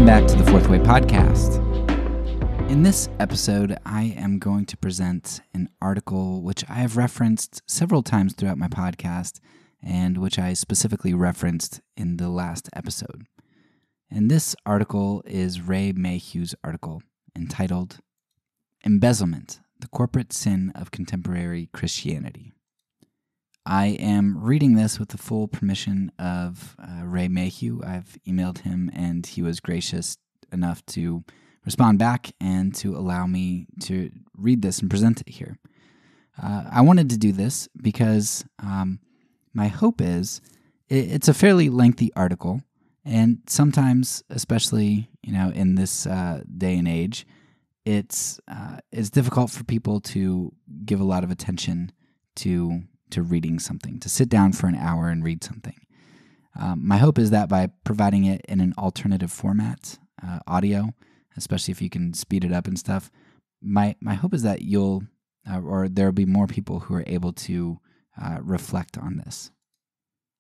Welcome back to the Fourth Way Podcast. In this episode, I am going to present an article which I have referenced several times throughout my podcast and which I specifically referenced in the last episode. And this article is Ray Mayhew's article entitled Embezzlement, the Corporate Sin of Contemporary Christianity. I am reading this with the full permission of Ray Mayhew. I've emailed him and he was gracious enough to respond back and to allow me to read this and present it here. I wanted to do this because my hope is it's a fairly lengthy article, and sometimes, especially in this day and age, it's difficult for people to give a lot of attention to reading something, to sit down for an hour and read something. My hope is that by providing it in an alternative format, audio, especially if you can speed it up and stuff, my hope is that or there'll be more people who are able to reflect on this.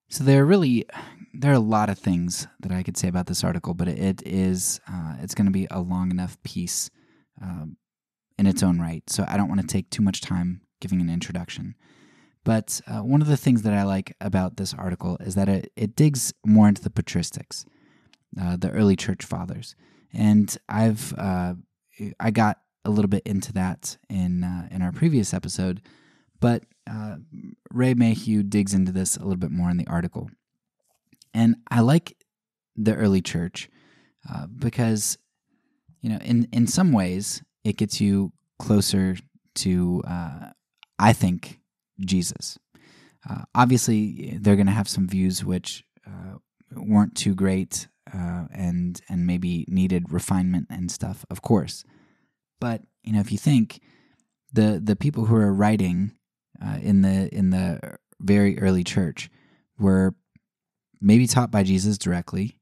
So there are a lot of things that I could say about this article, but it's going to be a long enough piece in its own right, so I don't want to take too much time giving an introduction. But one of the things that I like about this article is that it digs more into the patristics, the early church fathers, and I got a little bit into that in our previous episode, but Ray Mayhew digs into this a little bit more in the article, and I like the early church because in some ways it gets you closer to I think Jesus. Obviously, they're going to have some views which weren't too great and maybe needed refinement and stuff, of course. But if you think the people who are writing in the very early church were maybe taught by Jesus directly,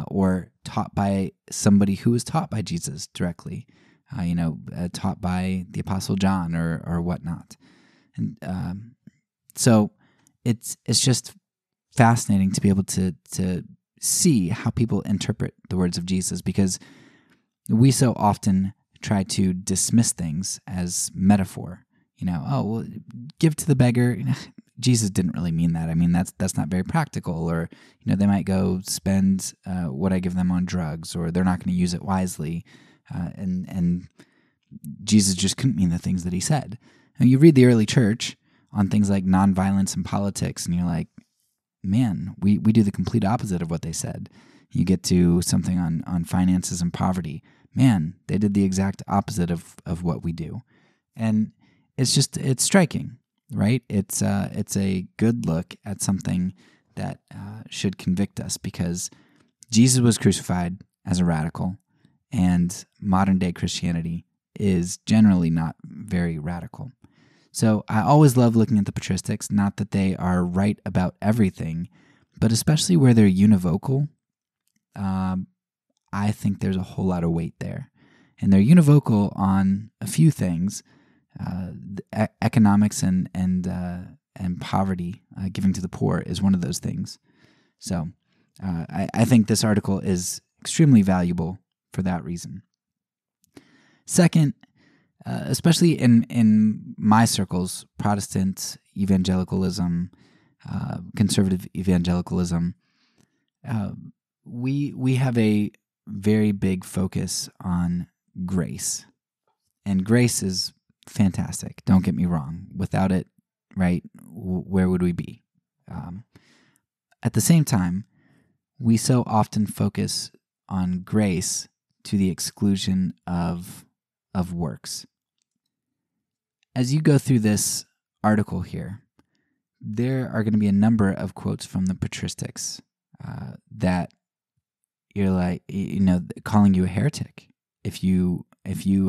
or taught by somebody who was taught by Jesus directly, taught by the Apostle John or whatnot. And so it's just fascinating to be able to see how people interpret the words of Jesus, because we so often try to dismiss things as metaphor. Give to the beggar. Jesus didn't really mean that. I mean, that's not very practical. Or they might go spend what I give them on drugs, or they're not going to use it wisely. And Jesus just couldn't mean the things that he said. And you read the early church on things like nonviolence and politics, and you're like, man, we do the complete opposite of what they said. You get to something on finances and poverty. Man, they did the exact opposite of what we do. And it's striking, right? It's a good look at something that should convict us, because Jesus was crucified as a radical, and modern day Christianity is generally not very radical. So I always love looking at the patristics, not that they are right about everything, but especially where they're univocal. I think there's a whole lot of weight there. And they're univocal on a few things, economics and poverty, giving to the poor is one of those things. So I think this article is extremely valuable for that reason. Second, especially in my circles, Protestant evangelicalism, conservative evangelicalism, we have a very big focus on grace. And grace is fantastic, don't get me wrong. Without it, right, where would we be? At the same time, we so often focus on grace to the exclusion of works. As you go through this article here, there are going to be a number of quotes from the patristics that you're like, calling you a heretic if you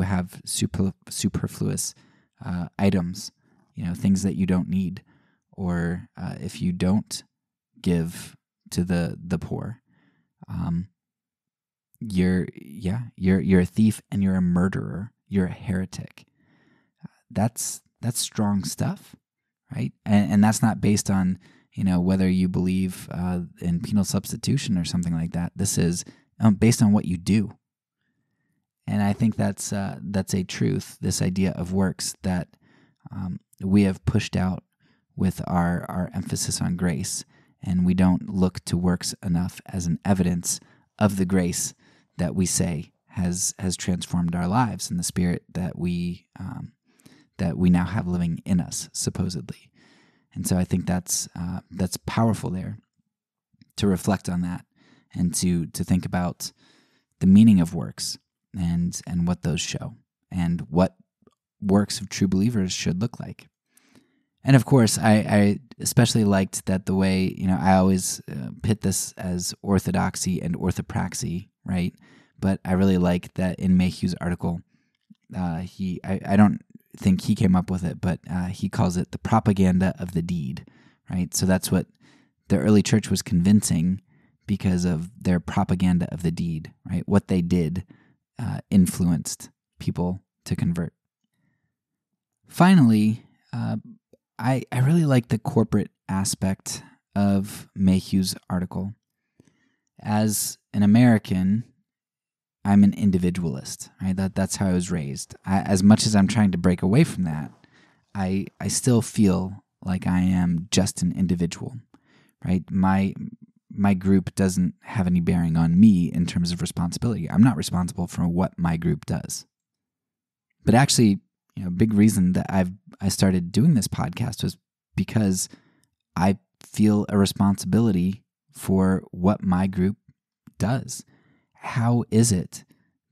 have superfluous items, things that you don't need, or if you don't give to the poor. You're a thief and you're a murderer. You're a heretic. That's strong stuff, right? And that's not based on whether you believe in penal substitution or something like that. This is based on what you do. And I think that's a truth, this idea of works that we have pushed out with our emphasis on grace, and we don't look to works enough as an evidence of the grace that we say has transformed our lives and the Spirit that we now have living in us, supposedly. And so I think that's powerful there, to reflect on that and to think about the meaning of works and what those show and what works of true believers should look like. And of course, I especially liked that the way, I always pit this as orthodoxy and orthopraxy, right? But I really like that in Mayhew's article, I don't think he came up with it, but he calls it the propaganda of the deed, right? So that's what the early church was convincing because of their propaganda of the deed, right? What they did influenced people to convert. Finally, I really like the corporate aspect of Mayhew's article. As an American, I'm an individualist, right? That's how I was raised. As much as I'm trying to break away from that, I still feel like I am just an individual, right? My group doesn't have any bearing on me in terms of responsibility. I'm not responsible for what my group does. But actually, a big reason that I started doing this podcast was because I feel a responsibility for what my group does. How is it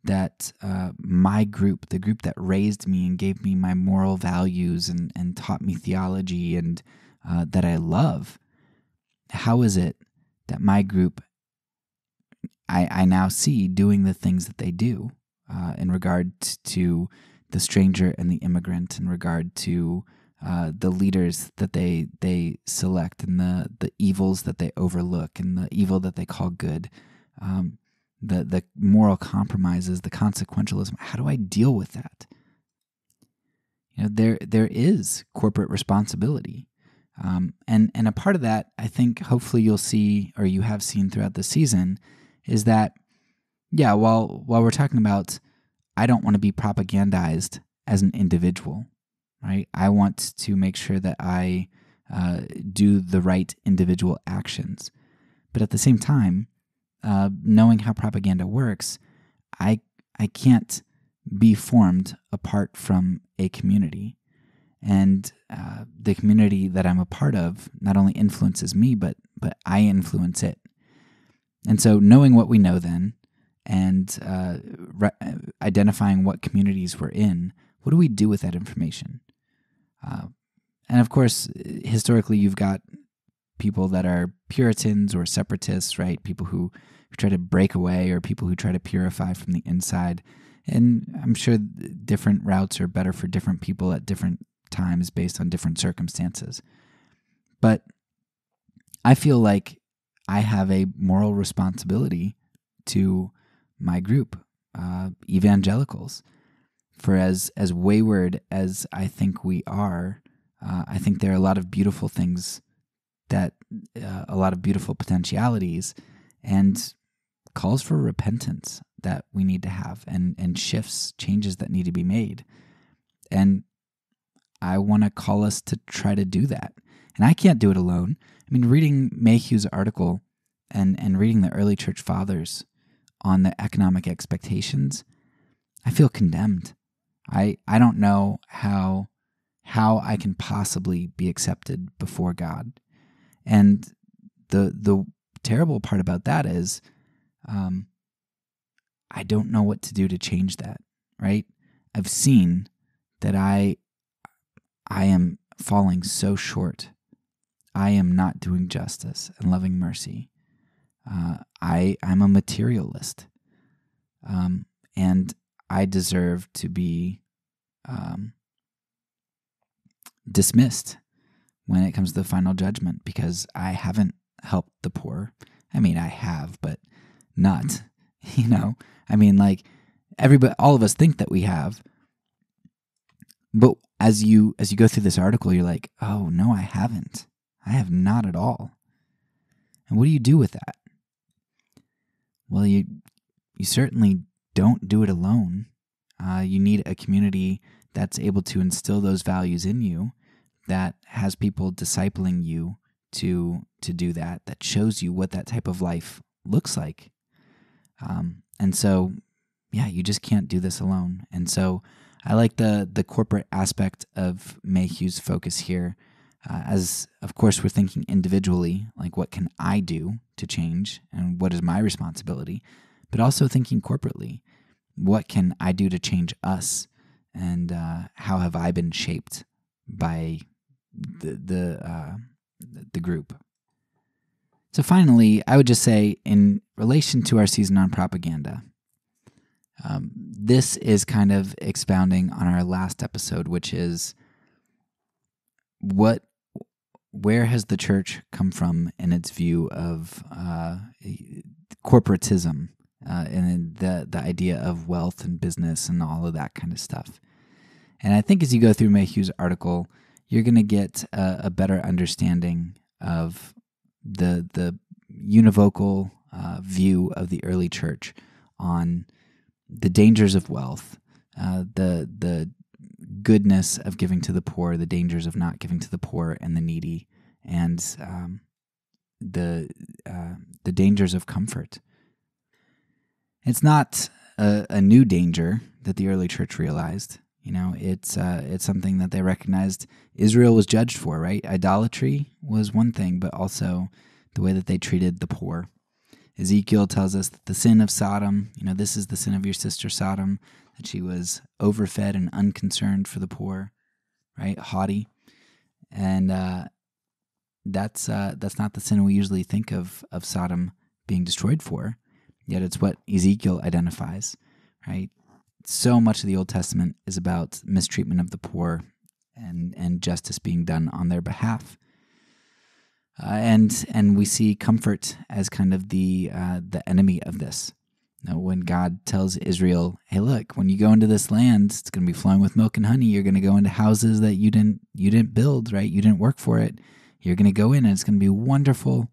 that my group, the group that raised me and gave me my moral values and taught me theology and that I love, how is it that my group, I now see doing the things that they do in regard to the stranger and the immigrant, in regard to the leaders that they select and the evils that they overlook and the evil that they call good, the moral compromises, the consequentialism. How do I deal with that? There is corporate responsibility. And a part of that, I think, hopefully you'll see, or you have seen throughout the season, is that, while we're talking about, I don't want to be propagandized as an individual, right? I want to make sure that I do the right individual actions. But at the same time, knowing how propaganda works, I can't be formed apart from a community. And the community that I'm a part of not only influences me, but I influence it. And so knowing what we know then, and identifying what communities we're in, what do we do with that information? And of course, historically, you've got people that are Puritans or separatists, right? People who try to break away, or people who try to purify from the inside. And I'm sure different routes are better for different people at different times based on different circumstances. But I feel like I have a moral responsibility to my group, evangelicals. For as wayward as I think we are, I think there are a lot of beautiful things, a lot of beautiful potentialities, and calls for repentance that we need to have, and shifts, changes that need to be made. And I want to call us to try to do that. And I can't do it alone. I mean, reading Mayhew's article and reading the early church fathers on the economic expectations, I feel condemned. I don't know how I can possibly be accepted before God. And the terrible part about that is I don't know what to do to change that, right? I've seen that I am falling so short. I am not doing justice and loving mercy. I'm a materialist, and I deserve to be dismissed when it comes to the final judgment because I haven't helped the poor. I mean, I have, but not. I mean, like all of us think that we have, but as you go through this article, you're like, oh no, I haven't. I have not at all. And what do you do with that? Well, you you certainly don't do it alone. You need a community that's able to instill those values in you, that has people discipling you to do that, that shows you what that type of life looks like. And so, you just can't do this alone. And so I like the corporate aspect of Mayhew's focus here. As, of course, we're thinking individually, like what can I do to change and what is my responsibility, but also thinking corporately, what can I do to change us, and how have I been shaped by the group. So finally, I would just say, in relation to our season on propaganda, this is kind of expounding on our last episode, which is where has the church come from in its view of corporatism, and the idea of wealth and business and all of that kind of stuff. And I think as you go through Mayhew's article, you're going to get a better understanding of the univocal view of the early church on the dangers of wealth, the goodness of giving to the poor, the dangers of not giving to the poor and the needy, and the dangers of comfort. It's not a new danger that the early church realized. It's something that they recognized Israel was judged for, right? Idolatry was one thing, but also the way that they treated the poor. Ezekiel tells us that the sin of Sodom, this is the sin of your sister Sodom, that she was overfed and unconcerned for the poor, right? Haughty. And that's not the sin we usually think of Sodom being destroyed for, yet it's what Ezekiel identifies, right? So much of the Old Testament is about mistreatment of the poor and justice being done on their behalf. And we see comfort as kind of the enemy of this. When God tells Israel, hey, look, when you go into this land, it's going to be flowing with milk and honey. You're going to go into houses that you didn't build, right? You didn't work for it. You're going to go in and it's going to be wonderful.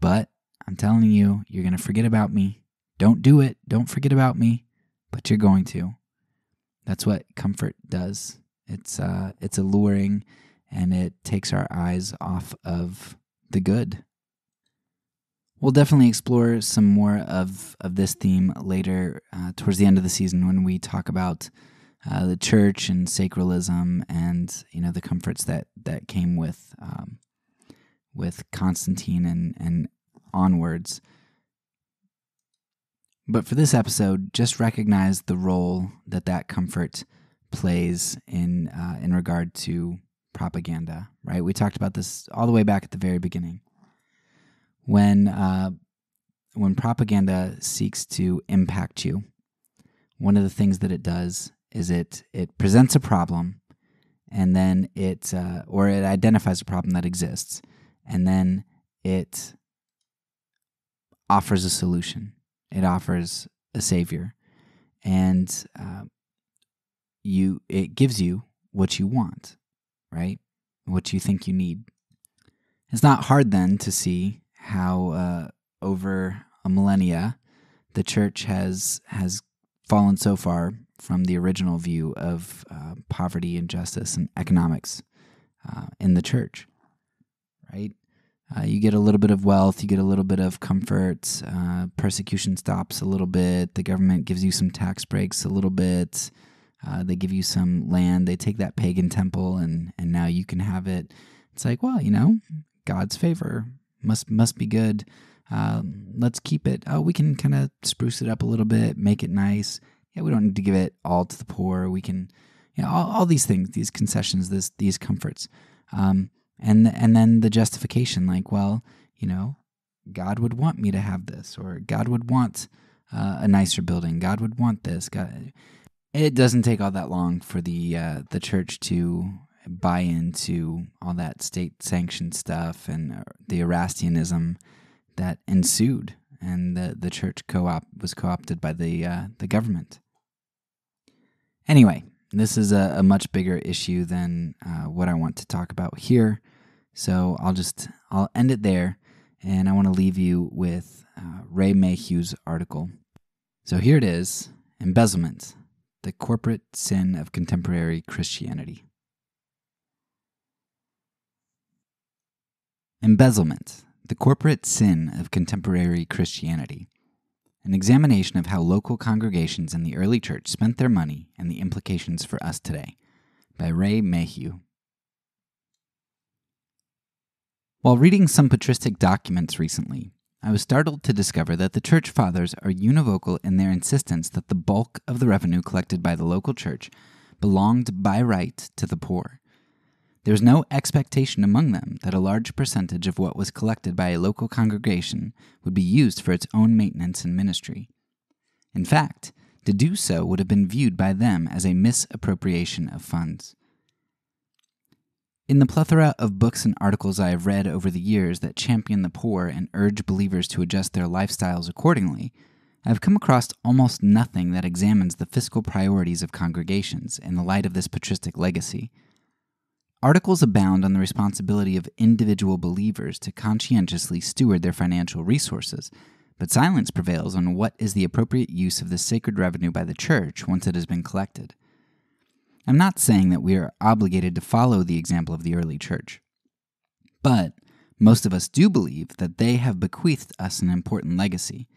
But I'm telling you, you're going to forget about me. Don't do it. Don't forget about me. But you're going to. That's what comfort does. It's alluring, and it takes our eyes off of the good. We'll definitely explore some more of this theme later, towards the end of the season, when we talk about the church and sacralism, and the comforts that came with Constantine and onwards. But for this episode, just recognize the role that comfort plays in regard to propaganda, right? We talked about this all the way back at the very beginning. When propaganda seeks to impact you, one of the things that it does is it presents a problem, and then it identifies a problem that exists, and then it offers a solution. It offers a savior, and it gives you what you want, right? What you think you need. It's not hard then to see how over a millennia the church has fallen so far from the original view of poverty and justice and economics in the church, right? You get a little bit of wealth, you get a little bit of comfort, persecution stops a little bit, the government gives you some tax breaks a little bit, they give you some land, they take that pagan temple, and now you can have it. It's like, well, God's favor must be good. Let's keep it. Oh, we can kind of spruce it up a little bit, make it nice. Yeah, we don't need to give it all to the poor. We can, all these things, these concessions, these comforts. And then the justification, like, well, God would want me to have this, or God would want a nicer building. God would want this. It doesn't take all that long for the church to buy into all that state-sanctioned stuff and the Erastianism that ensued, and the church was co-opted by the government. Anyway, this is a much bigger issue than what I want to talk about here, so I'll end it there, and I want to leave you with Ray Mayhew's article. So here it is, Embezzlement, the corporate sin of contemporary Christianity. Embezzlement, the corporate sin of contemporary Christianity. An examination of how local congregations in the early church spent their money and the implications for us today, by Ray Mayhew. While reading some patristic documents recently, I was startled to discover that the church fathers are univocal in their insistence that the bulk of the revenue collected by the local church belonged by right to the poor. There was no expectation among them that a large percentage of what was collected by a local congregation would be used for its own maintenance and ministry. In fact, to do so would have been viewed by them as a misappropriation of funds. In the plethora of books and articles I have read over the years that champion the poor and urge believers to adjust their lifestyles accordingly, I have come across almost nothing that examines the fiscal priorities of congregations in the light of this patristic legacy. Articles abound on the responsibility of individual believers to conscientiously steward their financial resources, but silence prevails on what is the appropriate use of the sacred revenue by the church once it has been collected. I'm not saying that we are obligated to follow the example of the early church, but most of us do believe that they have bequeathed us an important legacy.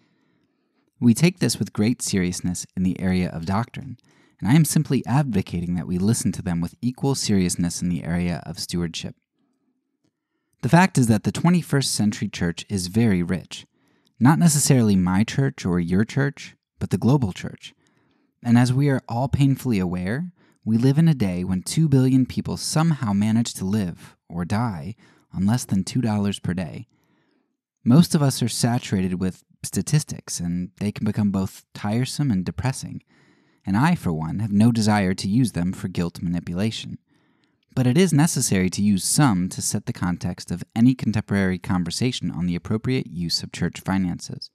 We take this with great seriousness in the area of doctrine, and I am simply advocating that we listen to them with equal seriousness in the area of stewardship. The fact is that the 21st century church is very rich, not necessarily my church or your church, but the global church. And as we are all painfully aware, we live in a day when 2 billion people somehow manage to live or die on less than $2 per day. Most of us are saturated with statistics, and they can become both tiresome and depressing. And I, for one, have no desire to use them for guilt manipulation. But it is necessary to use some to set the context of any contemporary conversation on the appropriate use of church finances.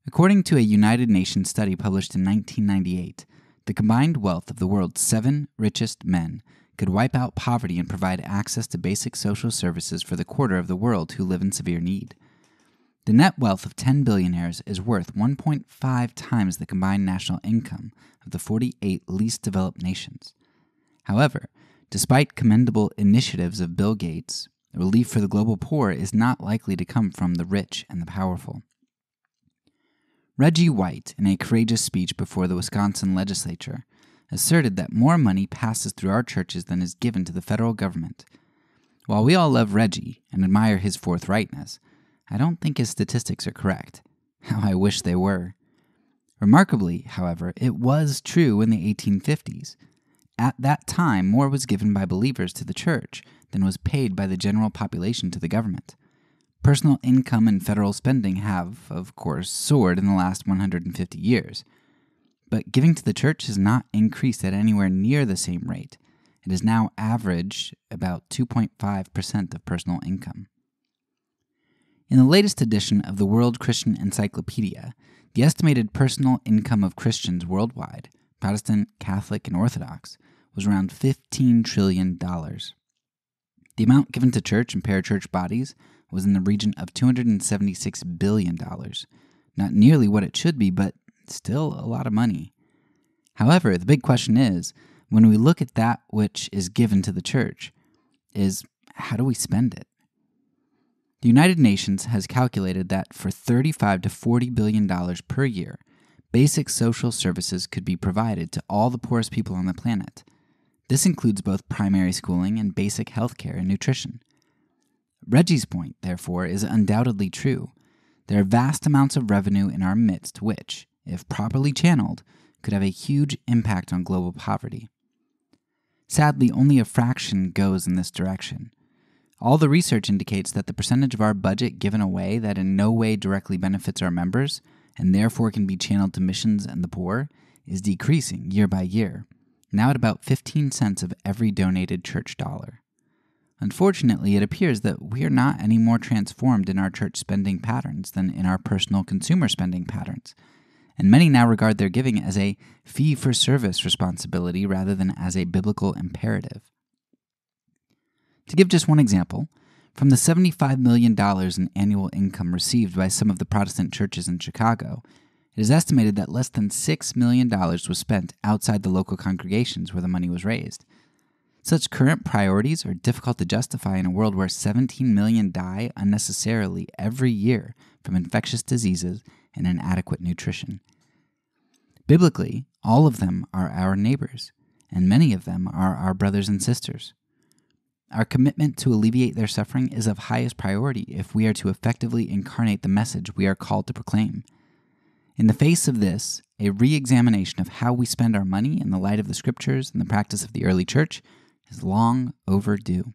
According to a United Nations study published in 1998, the combined wealth of the world's 7 richest men could wipe out poverty and provide access to basic social services for the quarter of the world who live in severe need. The net wealth of 10 billionaires is worth 1.5 times the combined national income of the 48 least developed nations. However, despite commendable initiatives of Bill Gates, relief for the global poor is not likely to come from the rich and the powerful. Reggie White, in a courageous speech before the Wisconsin legislature, asserted that more money passes through our churches than is given to the federal government. While we all love Reggie and admire his forthrightness, I don't think his statistics are correct. How I wish they were. Remarkably, however, it was true in the 1850s. At that time, more was given by believers to the church than was paid by the general population to the government. Personal income and federal spending have, of course, soared in the last 150 years. But giving to the church has not increased at anywhere near the same rate. It is now average about 2.5% of personal income. In the latest edition of the World Christian Encyclopedia, the estimated personal income of Christians worldwide, Protestant, Catholic, and Orthodox, was around $15 trillion. The amount given to church and parachurch bodies was in the region of $276 billion. Not nearly what it should be, but still a lot of money. However, the big question is, when we look at that which is given to the church, is how do we spend it? The United Nations has calculated that for $35 to $40 billion per year, basic social services could be provided to all the poorest people on the planet. This includes both primary schooling and basic health care and nutrition. Reggie's point, therefore, is undoubtedly true. There are vast amounts of revenue in our midst which, if properly channeled, could have a huge impact on global poverty. Sadly, only a fraction goes in this direction. All the research indicates that the percentage of our budget given away that in no way directly benefits our members, and therefore can be channeled to missions and the poor, is decreasing year by year, now at about 15 cents of every donated church dollar. Unfortunately, it appears that we are not any more transformed in our church spending patterns than in our personal consumer spending patterns, and many now regard their giving as a fee-for-service responsibility rather than as a biblical imperative. To give just one example, from the $75 million in annual income received by some of the Protestant churches in Chicago, It is estimated that less than $6 million was spent outside the local congregations where the money was raised. Such current priorities are difficult to justify in a world where 17 million die unnecessarily every year from infectious diseases and inadequate nutrition. Biblically, all of them are our neighbors, and many of them are our brothers and sisters. Our commitment to alleviate their suffering is of highest priority if we are to effectively incarnate the message we are called to proclaim. In the face of this, a re-examination of how we spend our money in the light of the Scriptures and the practice of the early church is long overdue.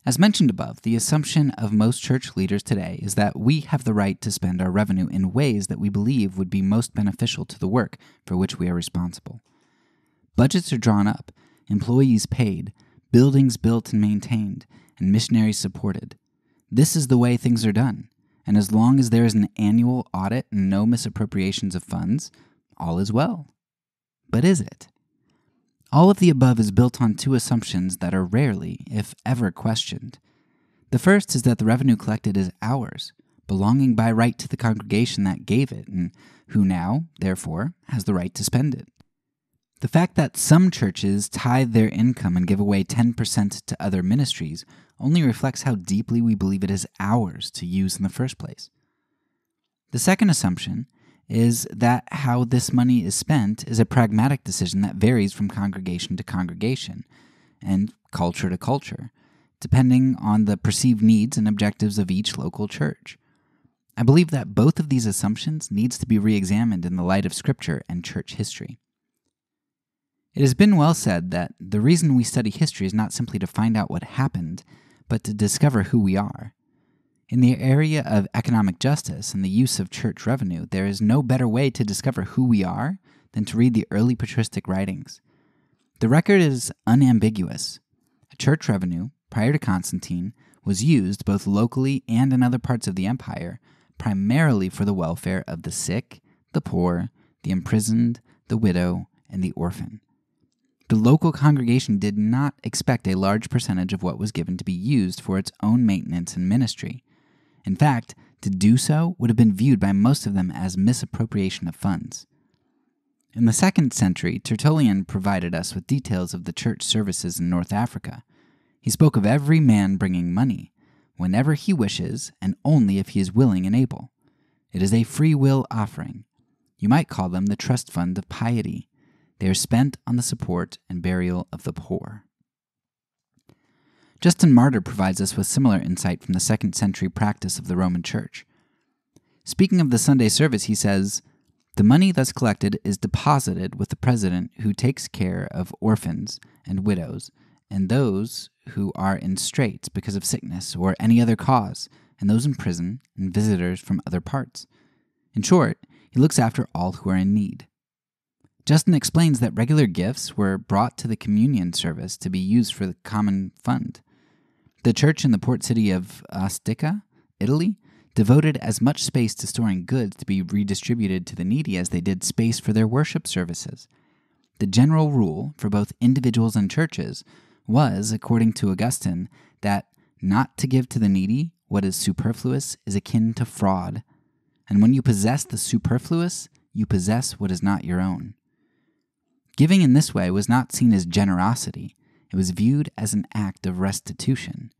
As mentioned above, the assumption of most church leaders today is that we have the right to spend our revenue in ways that we believe would be most beneficial to the work for which we are responsible. Budgets are drawn up, employees paid, buildings built and maintained, and missionaries supported. This is the way things are done, and as long as there is an annual audit and no misappropriations of funds, all is well. But is it? All of the above is built on two assumptions that are rarely, if ever, questioned. The first is that the revenue collected is ours, belonging by right to the congregation that gave it, and who now, therefore, has the right to spend it. The fact that some churches tithe their income and give away 10% to other ministries only reflects how deeply we believe it is ours to use in the first place. The second assumption is that how this money is spent is a pragmatic decision that varies from congregation to congregation and culture to culture, depending on the perceived needs and objectives of each local church. I believe that both of these assumptions needs to be re-examined in the light of Scripture and church history. It has been well said that the reason we study history is not simply to find out what happened, but to discover who we are. In the area of economic justice and the use of church revenue, there is no better way to discover who we are than to read the early patristic writings. The record is unambiguous. Church revenue, prior to Constantine, was used both locally and in other parts of the empire, primarily for the welfare of the sick, the poor, the imprisoned, the widow, and the orphan. The local congregation did not expect a large percentage of what was given to be used for its own maintenance and ministry. In fact, to do so would have been viewed by most of them as misappropriation of funds. In the 2nd century, Tertullian provided us with details of the church services in North Africa. He spoke of every man bringing money, whenever he wishes and only if he is willing and able. It is a free will offering. You might call them the trust fund of piety. They are spent on the support and burial of the poor. Justin Martyr provides us with similar insight from the 2nd century practice of the Roman Church. Speaking of the Sunday service, he says, "The money thus collected is deposited with the president who takes care of orphans and widows and those who are in straits because of sickness or any other cause, and those in prison and visitors from other parts. In short, he looks after all who are in need." Justin explains that regular gifts were brought to the communion service to be used for the common fund. The church in the port city of Ostica, Italy, devoted as much space to storing goods to be redistributed to the needy as they did space for their worship services. The general rule for both individuals and churches was, according to Augustine, that not to give to the needy what is superfluous is akin to fraud, and when you possess the superfluous, you possess what is not your own. Giving in this way was not seen as generosity. It was viewed as an act of restitution.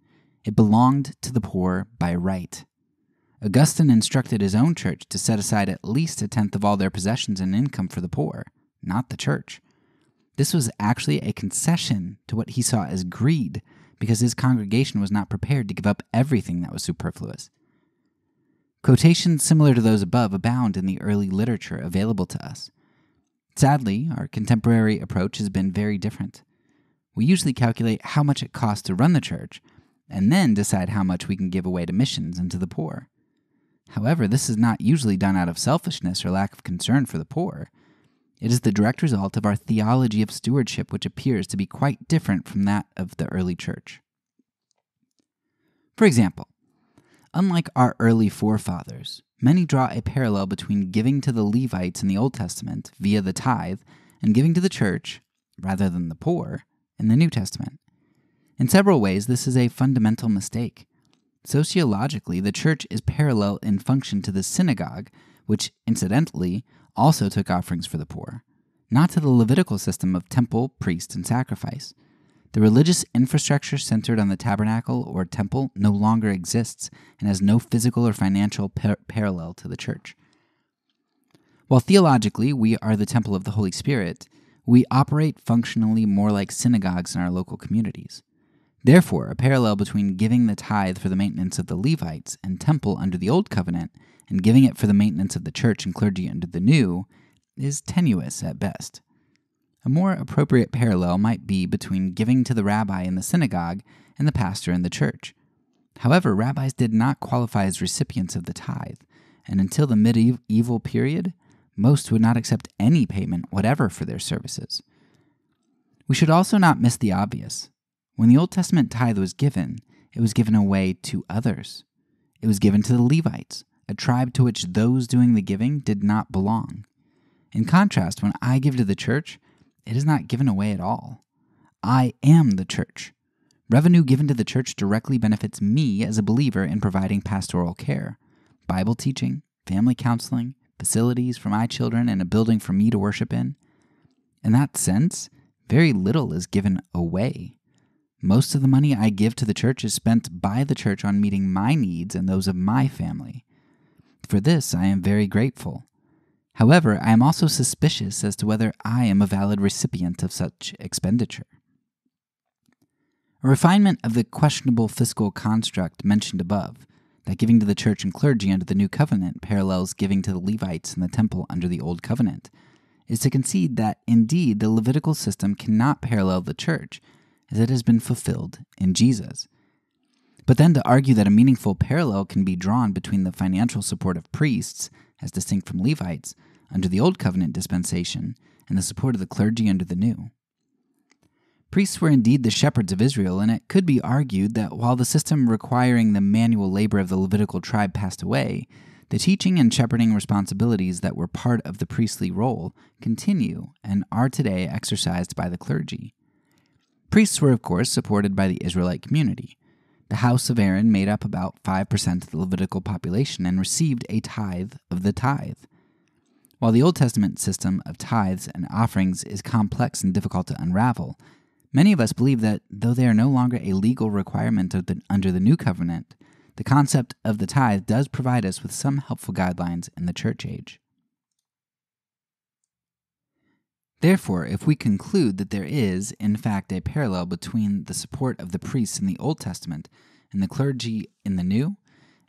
It belonged to the poor by right. Augustine instructed his own church to set aside at least 1/10 of all their possessions and income for the poor, not the church. This was actually a concession to what he saw as greed, because his congregation was not prepared to give up everything that was superfluous. Quotations similar to those above abound in the early literature available to us. Sadly, our contemporary approach has been very different. We usually calculate how much it costs to run the church, and then decide how much we can give away to missions and to the poor. However, this is not usually done out of selfishness or lack of concern for the poor. It is the direct result of our theology of stewardship, which appears to be quite different from that of the early church. For example, unlike our early forefathers, many draw a parallel between giving to the Levites in the Old Testament via the tithe and giving to the church, rather than the poor, in the New Testament. In several ways, this is a fundamental mistake. Sociologically, the church is parallel in function to the synagogue, which, incidentally, also took offerings for the poor, not to the Levitical system of temple, priest, and sacrifice. The religious infrastructure centered on the tabernacle or temple no longer exists and has no physical or financial parallel to the church. While theologically we are the temple of the Holy Spirit, we operate functionally more like synagogues in our local communities. Therefore, a parallel between giving the tithe for the maintenance of the Levites and temple under the Old Covenant and giving it for the maintenance of the church and clergy under the New is tenuous at best. A more appropriate parallel might be between giving to the rabbi in the synagogue and the pastor in the church. However, rabbis did not qualify as recipients of the tithe, and until the medieval period, most would not accept any payment whatever for their services. We should also not miss the obvious. When the Old Testament tithe was given, it was given away to others. It was given to the Levites, a tribe to which those doing the giving did not belong. In contrast, when I give to the church, it is not given away at all. I am the church. Revenue given to the church directly benefits me as a believer in providing pastoral care, Bible teaching, family counseling, facilities for my children, and a building for me to worship in. In that sense, very little is given away. Most of the money I give to the church is spent by the church on meeting my needs and those of my family. For this, I am very grateful. However, I am also suspicious as to whether I am a valid recipient of such expenditure. A refinement of the questionable fiscal construct mentioned above, that giving to the church and clergy under the New Covenant parallels giving to the Levites in the temple under the Old Covenant, is to concede that, indeed, the Levitical system cannot parallel the church, as it has been fulfilled in Jesus. But then to argue that a meaningful parallel can be drawn between the financial support of priests, as distinct from Levites, under the Old Covenant dispensation, and the support of the clergy under the New. Priests were indeed the shepherds of Israel, and it could be argued that while the system requiring the manual labor of the Levitical tribe passed away, the teaching and shepherding responsibilities that were part of the priestly role continue and are today exercised by the clergy. Priests were, of course, supported by the Israelite community. The house of Aaron made up about 5% of the Levitical population and received a tithe of the tithe. While the Old Testament system of tithes and offerings is complex and difficult to unravel, many of us believe that, though they are no longer a legal requirement under the New Covenant, the concept of the tithe does provide us with some helpful guidelines in the church age. Therefore, if we conclude that there is, in fact, a parallel between the support of the priests in the Old Testament and the clergy in the New,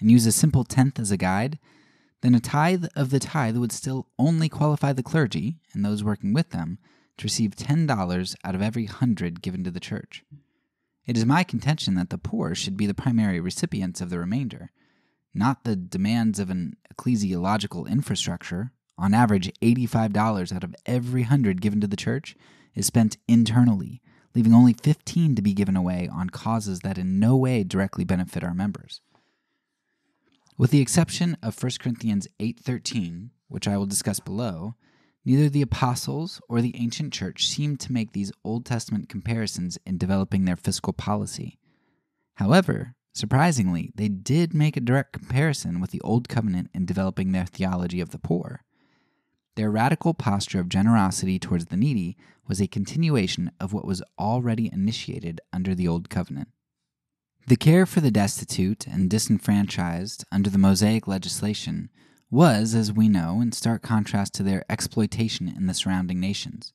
and use a simple tenth as a guide, then a tithe of the tithe would still only qualify the clergy, and those working with them, to receive $10 out of every 100 given to the church. It is my contention that the poor should be the primary recipients of the remainder, not the demands of an ecclesiological infrastructure. On average, $85 out of every 100 given to the church is spent internally, leaving only 15 to be given away on causes that in no way directly benefit our members. With the exception of 1 Corinthians 8:13, which I will discuss below, neither the apostles or the ancient church seemed to make these Old Testament comparisons in developing their fiscal policy. However, surprisingly, they did make a direct comparison with the Old Covenant in developing their theology of the poor. Their radical posture of generosity towards the needy was a continuation of what was already initiated under the Old Covenant. The care for the destitute and disenfranchised under the Mosaic legislation was, as we know, in stark contrast to their exploitation in the surrounding nations.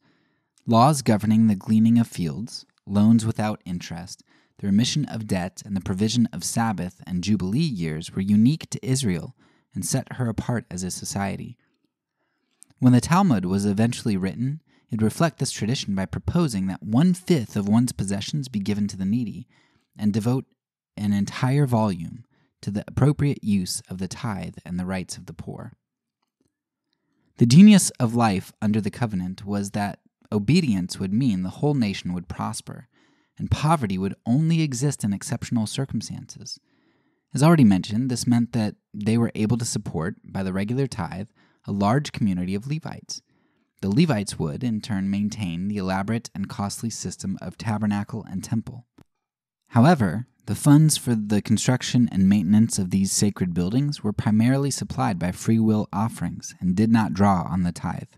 Laws governing the gleaning of fields, loans without interest, the remission of debt, and the provision of Sabbath and Jubilee years were unique to Israel and set her apart as a society. When the Talmud was eventually written, it reflected this tradition by proposing that 1/5 of one's possessions be given to the needy, and devote an entire volume to the appropriate use of the tithe and the rights of the poor. The genius of life under the covenant was that obedience would mean the whole nation would prosper, and poverty would only exist in exceptional circumstances. As already mentioned, this meant that they were able to support, by the regular tithe, a large community of Levites. The Levites would, in turn, maintain the elaborate and costly system of tabernacle and temple. However, the funds for the construction and maintenance of these sacred buildings were primarily supplied by free will offerings and did not draw on the tithe.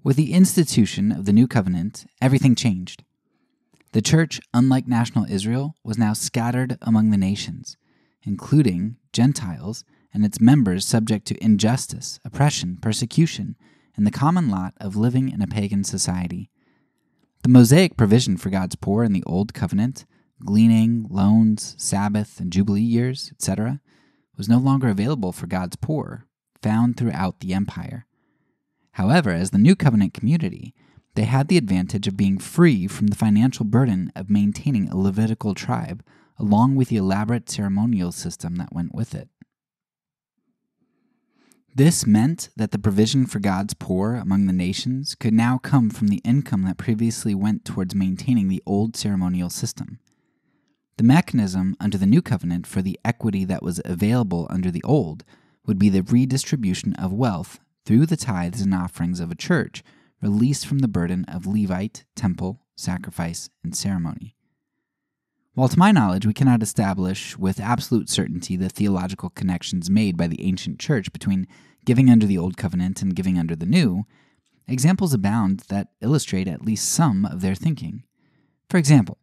With the institution of the New Covenant, everything changed. The church, unlike national Israel, was now scattered among the nations, including Gentiles, and its members subject to injustice, oppression, persecution, and the common lot of living in a pagan society. The Mosaic provision for God's poor in the Old Covenant, gleaning, loans, Sabbath, and Jubilee years, etc., was no longer available for God's poor, found throughout the empire. However, as the New Covenant community, they had the advantage of being free from the financial burden of maintaining a Levitical tribe, along with the elaborate ceremonial system that went with it. This meant that the provision for God's poor among the nations could now come from the income that previously went towards maintaining the old ceremonial system. The mechanism under the New Covenant for the equity that was available under the Old would be the redistribution of wealth through the tithes and offerings of a church released from the burden of Levite, temple, sacrifice, and ceremony. While to my knowledge we cannot establish with absolute certainty the theological connections made by the ancient church between giving under the Old Covenant and giving under the New, examples abound that illustrate at least some of their thinking. For example,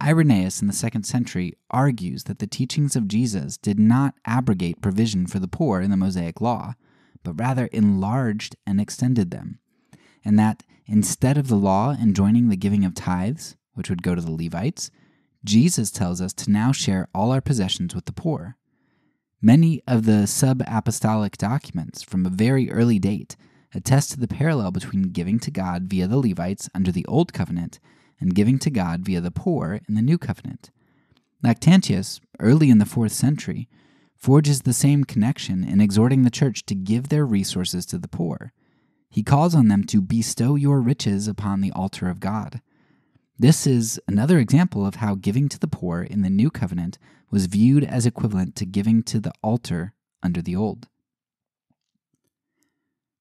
Irenaeus in the 2nd century argues that the teachings of Jesus did not abrogate provision for the poor in the Mosaic Law, but rather enlarged and extended them, and that instead of the law enjoining the giving of tithes, which would go to the Levites, Jesus tells us to now share all our possessions with the poor. Many of the sub-apostolic documents from a very early date attest to the parallel between giving to God via the Levites under the Old Covenant and giving to God via the poor in the New Covenant. Lactantius, early in the 4th century, forges the same connection in exhorting the church to give their resources to the poor. He calls on them to bestow your riches upon the altar of God. This is another example of how giving to the poor in the New Covenant was viewed as equivalent to giving to the altar under the Old.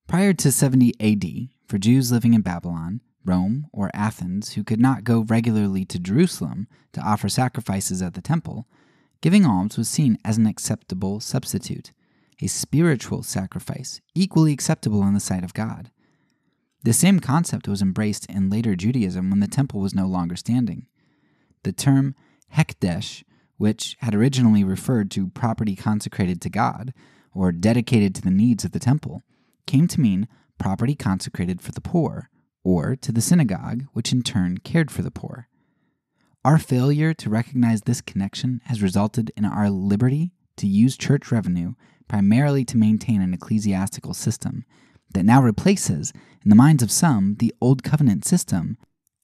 Prior to 70 AD, for Jews living in Babylon, Rome, or Athens who could not go regularly to Jerusalem to offer sacrifices at the temple, giving alms was seen as an acceptable substitute, a spiritual sacrifice equally acceptable in the sight of God. The same concept was embraced in later Judaism when the temple was no longer standing. The term hekdesh, which had originally referred to property consecrated to God or dedicated to the needs of the temple, came to mean property consecrated for the poor, or to the synagogue, which in turn cared for the poor. Our failure to recognize this connection has resulted in our liberty to use church revenue primarily to maintain an ecclesiastical system that now replaces, in the minds of some, the Old Covenant system,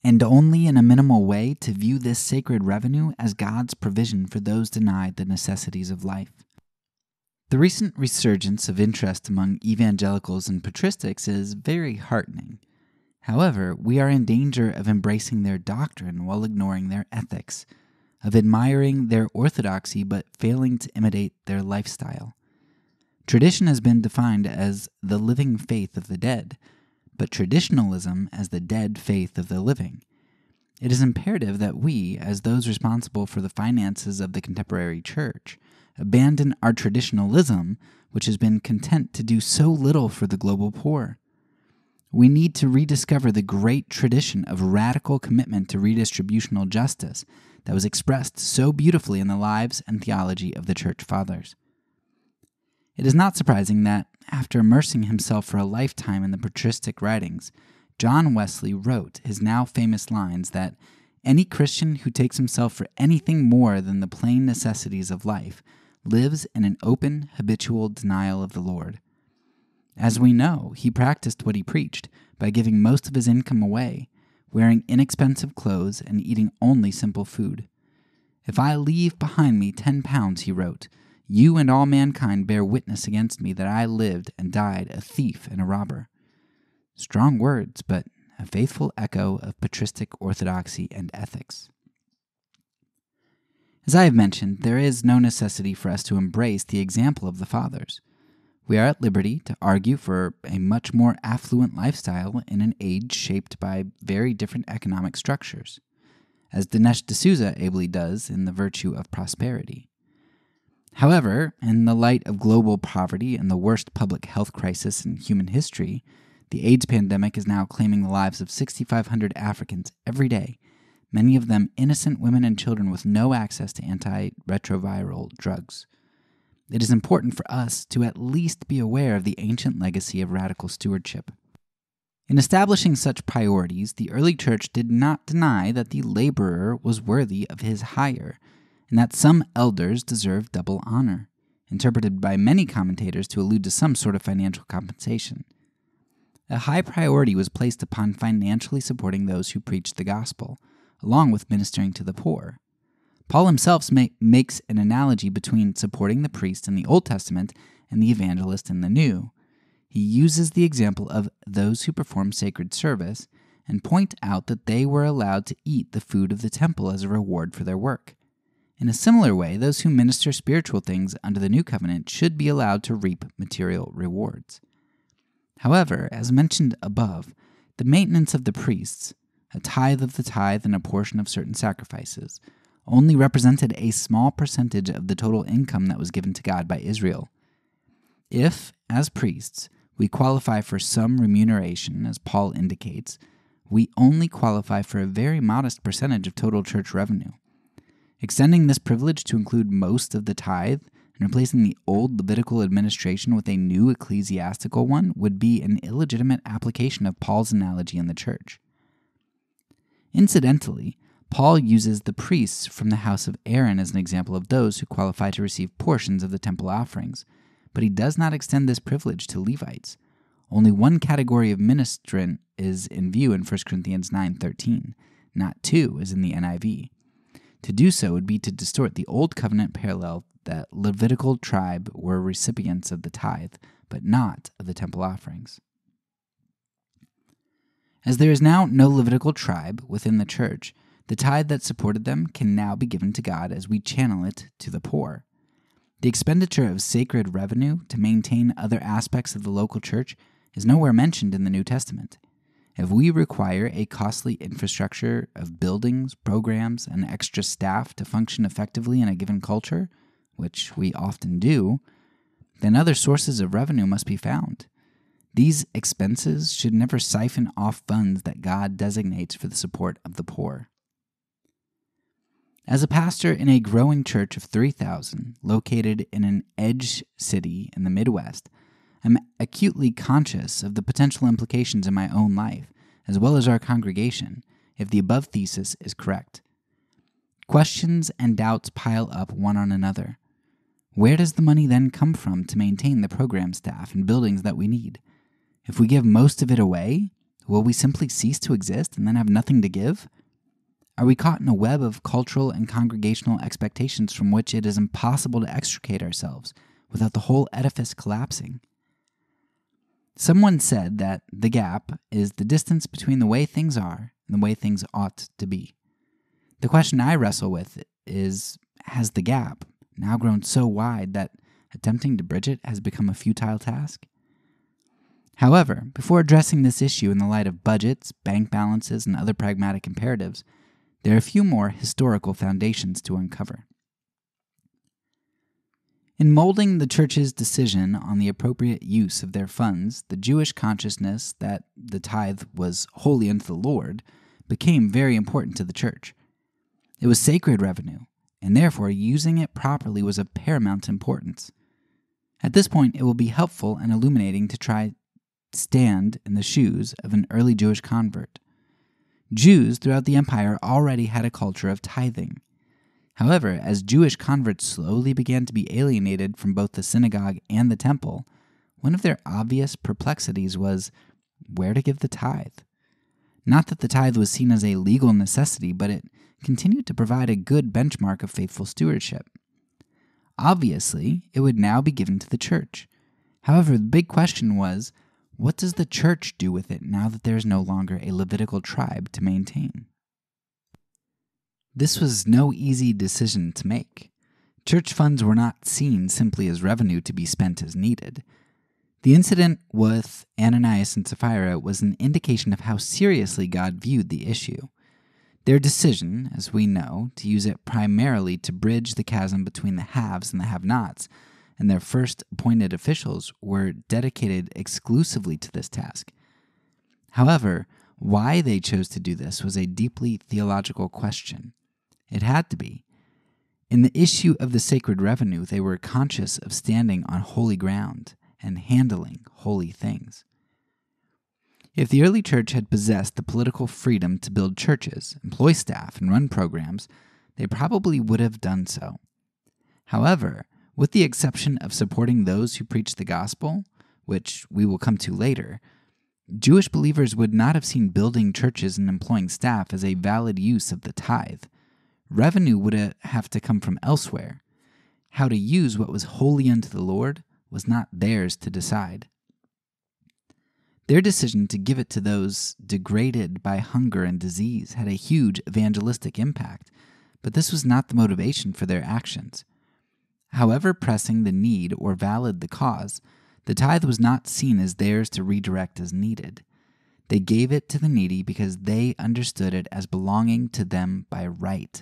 and only in a minimal way to view this sacred revenue as God's provision for those denied the necessities of life. The recent resurgence of interest among evangelicals and patristics is very heartening. However, we are in danger of embracing their doctrine while ignoring their ethics, of admiring their orthodoxy but failing to imitate their lifestyle. Tradition has been defined as the living faith of the dead, but traditionalism as the dead faith of the living. It is imperative that we, as those responsible for the finances of the contemporary church, abandon our traditionalism, which has been content to do so little for the global poor. We need to rediscover the great tradition of radical commitment to redistributional justice that was expressed so beautifully in the lives and theology of the Church Fathers. It is not surprising that, after immersing himself for a lifetime in the patristic writings, John Wesley wrote his now famous lines that any Christian who takes himself for anything more than the plain necessities of life lives in an open, habitual denial of the Lord. As we know, he practiced what he preached by giving most of his income away, wearing inexpensive clothes, and eating only simple food. If I leave behind me 10 pounds, he wrote, you and all mankind bear witness against me that I lived and died a thief and a robber. Strong words, but a faithful echo of patristic orthodoxy and ethics. As I have mentioned, there is no necessity for us to embrace the example of the Fathers. We are at liberty to argue for a much more affluent lifestyle in an age shaped by very different economic structures. as Dinesh D'Souza ably does in The Virtue of Prosperity. However, in the light of global poverty and the worst public health crisis in human history, the AIDS pandemic is now claiming the lives of 6,500 Africans every day, many of them innocent women and children with no access to antiretroviral drugs. It is important for us to at least be aware of the ancient legacy of radical stewardship. In establishing such priorities, the early church did not deny that the laborer was worthy of his hire, and that some elders deserved double honor, interpreted by many commentators to allude to some sort of financial compensation. A high priority was placed upon financially supporting those who preached the gospel, along with ministering to the poor. Paul himself makes an analogy between supporting the priest in the Old Testament and the evangelist in the New. He uses the example of those who perform sacred service and point out that they were allowed to eat the food of the temple as a reward for their work. In a similar way, those who minister spiritual things under the New Covenant should be allowed to reap material rewards. However, as mentioned above, the maintenance of the priests, a tithe of the tithe and a portion of certain sacrifices, only represented a small percentage of the total income that was given to God by Israel. If, as priests, we qualify for some remuneration, as Paul indicates, we only qualify for a very modest percentage of total church revenue. Extending this privilege to include most of the tithe and replacing the old Levitical administration with a new ecclesiastical one would be an illegitimate application of Paul's analogy in the church. Incidentally, Paul uses the priests from the house of Aaron as an example of those who qualify to receive portions of the temple offerings, but he does not extend this privilege to Levites. Only one category of ministrant is in view in 1 Corinthians 9:13, not two as in the NIV. To do so would be to distort the Old Covenant parallel that Levitical tribe were recipients of the tithe, but not of the temple offerings. As there is now no Levitical tribe within the church, the tithe that supported them can now be given to God as we channel it to the poor. The expenditure of sacred revenue to maintain other aspects of the local church is nowhere mentioned in the New Testament. If we require a costly infrastructure of buildings, programs, and extra staff to function effectively in a given culture, which we often do, then other sources of revenue must be found. These expenses should never siphon off funds that God designates for the support of the poor. As a pastor in a growing church of 3,000 located in an edge city in the Midwest, I'm acutely conscious of the potential implications in my own life, as well as our congregation, if the above thesis is correct. Questions and doubts pile up one on another. Where does the money then come from to maintain the program staff and buildings that we need? If we give most of it away, will we simply cease to exist and then have nothing to give? Are we caught in a web of cultural and congregational expectations from which it is impossible to extricate ourselves without the whole edifice collapsing? Someone said that the gap is the distance between the way things are and the way things ought to be. The question I wrestle with is, has the gap now grown so wide that attempting to bridge it has become a futile task? However, before addressing this issue in the light of budgets, bank balances, and other pragmatic imperatives, there are a few more historical foundations to uncover. In molding the church's decision on the appropriate use of their funds, the Jewish consciousness that the tithe was holy unto the Lord became very important to the church. It was sacred revenue, and therefore using it properly was of paramount importance. At this point, it will be helpful and illuminating to try to stand in the shoes of an early Jewish convert. Jews throughout the empire already had a culture of tithing. However, as Jewish converts slowly began to be alienated from both the synagogue and the temple, one of their obvious perplexities was where to give the tithe. Not that the tithe was seen as a legal necessity, but it continued to provide a good benchmark of faithful stewardship. Obviously, it would now be given to the church. However, the big question was, what does the church do with it now that there is no longer a Levitical tribe to maintain? This was no easy decision to make. Church funds were not seen simply as revenue to be spent as needed. The incident with Ananias and Sapphira was an indication of how seriously God viewed the issue. Their decision, as we know, to use it primarily to bridge the chasm between the haves and the have-nots, and their first appointed officials were dedicated exclusively to this task. However, why they chose to do this was a deeply theological question. It had to be. In the issue of the sacred revenue, they were conscious of standing on holy ground and handling holy things. If the early church had possessed the political freedom to build churches, employ staff, and run programs, they probably would have done so. However, with the exception of supporting those who preach the gospel, which we will come to later, Jewish believers would not have seen building churches and employing staff as a valid use of the tithe. Revenue would have to come from elsewhere. How to use what was holy unto the Lord was not theirs to decide. Their decision to give it to those degraded by hunger and disease had a huge evangelistic impact, but this was not the motivation for their actions. However pressing the need or valid the cause, the tithe was not seen as theirs to redirect as needed. They gave it to the needy because they understood it as belonging to them by right.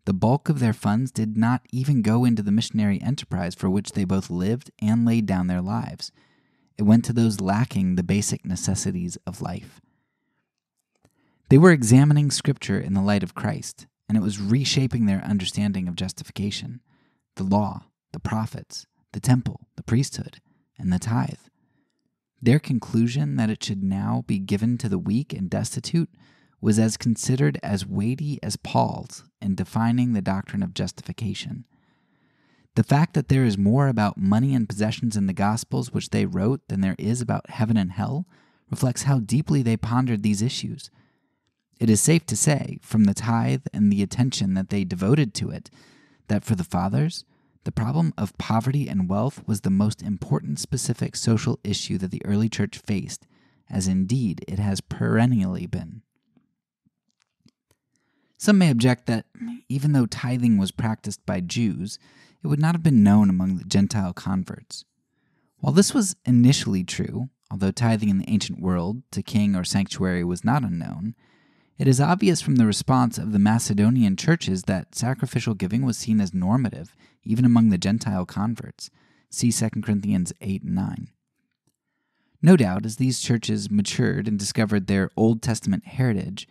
The bulk of their funds did not even go into the missionary enterprise for which they both lived and laid down their lives. It went to those lacking the basic necessities of life. They were examining Scripture in the light of Christ, and it was reshaping their understanding of justification, the law, the prophets, the temple, the priesthood, and the tithe. Their conclusion that it should now be given to the weak and destitute was as considered as weighty as Paul's in defining the doctrine of justification. The fact that there is more about money and possessions in the Gospels which they wrote than there is about heaven and hell reflects how deeply they pondered these issues. It is safe to say, from the tithe and the attention that they devoted to it, that for the fathers, the problem of poverty and wealth was the most important specific social issue that the early church faced, as indeed it has perennially been. Some may object that, even though tithing was practiced by Jews, it would not have been known among the Gentile converts. While this was initially true, although tithing in the ancient world to king or sanctuary was not unknown, it is obvious from the response of the Macedonian churches that sacrificial giving was seen as normative, even among the Gentile converts. See 2 Corinthians 8 and 9. No doubt, as these churches matured and discovered their Old Testament heritage,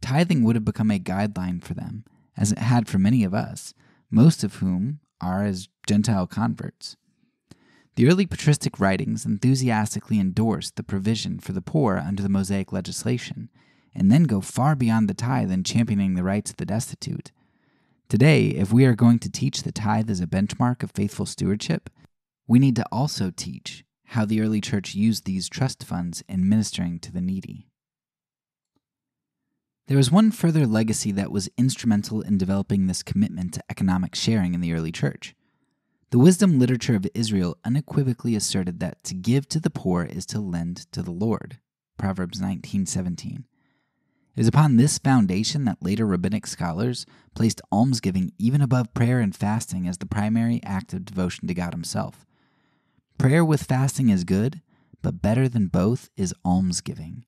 tithing would have become a guideline for them, as it had for many of us, most of whom are as Gentile converts. The early patristic writings enthusiastically endorsed the provision for the poor under the Mosaic legislation, and then go far beyond the tithe in championing the rights of the destitute. Today, if we are going to teach the tithe as a benchmark of faithful stewardship, we need to also teach how the early church used these trust funds in ministering to the needy. There was one further legacy that was instrumental in developing this commitment to economic sharing in the early church. The wisdom literature of Israel unequivocally asserted that to give to the poor is to lend to the Lord. Proverbs 19:17. It is upon this foundation that later rabbinic scholars placed almsgiving even above prayer and fasting as the primary act of devotion to God Himself. Prayer with fasting is good, but better than both is almsgiving.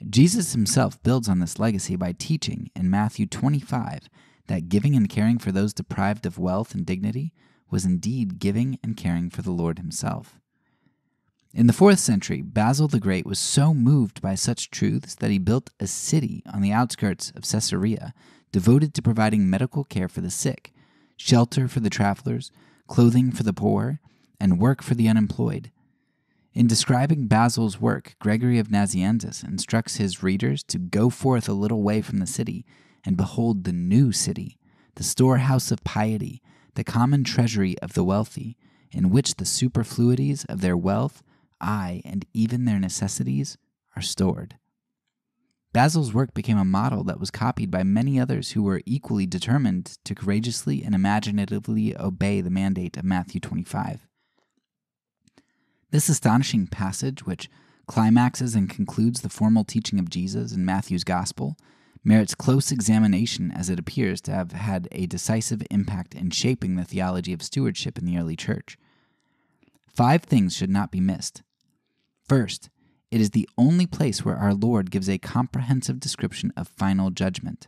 Jesus Himself builds on this legacy by teaching in Matthew 25 that giving and caring for those deprived of wealth and dignity was indeed giving and caring for the Lord Himself. In the 4th century, Basil the Great was so moved by such truths that he built a city on the outskirts of Caesarea devoted to providing medical care for the sick, shelter for the travelers, clothing for the poor, and work for the unemployed. In describing Basil's work, Gregory of Nazianzus instructs his readers to go forth a little way from the city and behold the new city, the storehouse of piety, the common treasury of the wealthy, in which the superfluities of their wealth, aye, and even their necessities, are stored. Basil's work became a model that was copied by many others who were equally determined to courageously and imaginatively obey the mandate of Matthew 25. This astonishing passage, which climaxes and concludes the formal teaching of Jesus in Matthew's Gospel, merits close examination as it appears to have had a decisive impact in shaping the theology of stewardship in the early church. 5 things should not be missed. First, It is the only place where our Lord gives a comprehensive description of final judgment.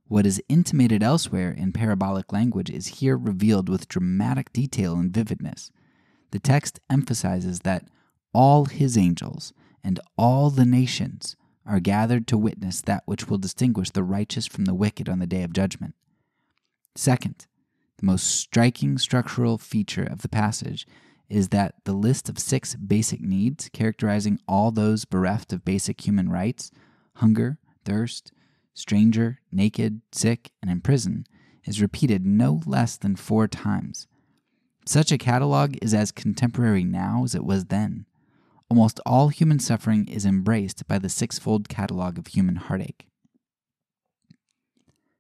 What is intimated elsewhere in parabolic language is here revealed with dramatic detail and vividness. The text emphasizes that all his angels and all the nations are gathered to witness that which will distinguish the righteous from the wicked on the day of judgment. Second, the most striking structural feature of the passage is that the list of 6 basic needs characterizing all those bereft of basic human rights, hunger, thirst, stranger, naked, sick, and in prison, is repeated no less than 4 times. Such a catalog is as contemporary now as it was then. Almost all human suffering is embraced by the 6-fold catalog of human heartache.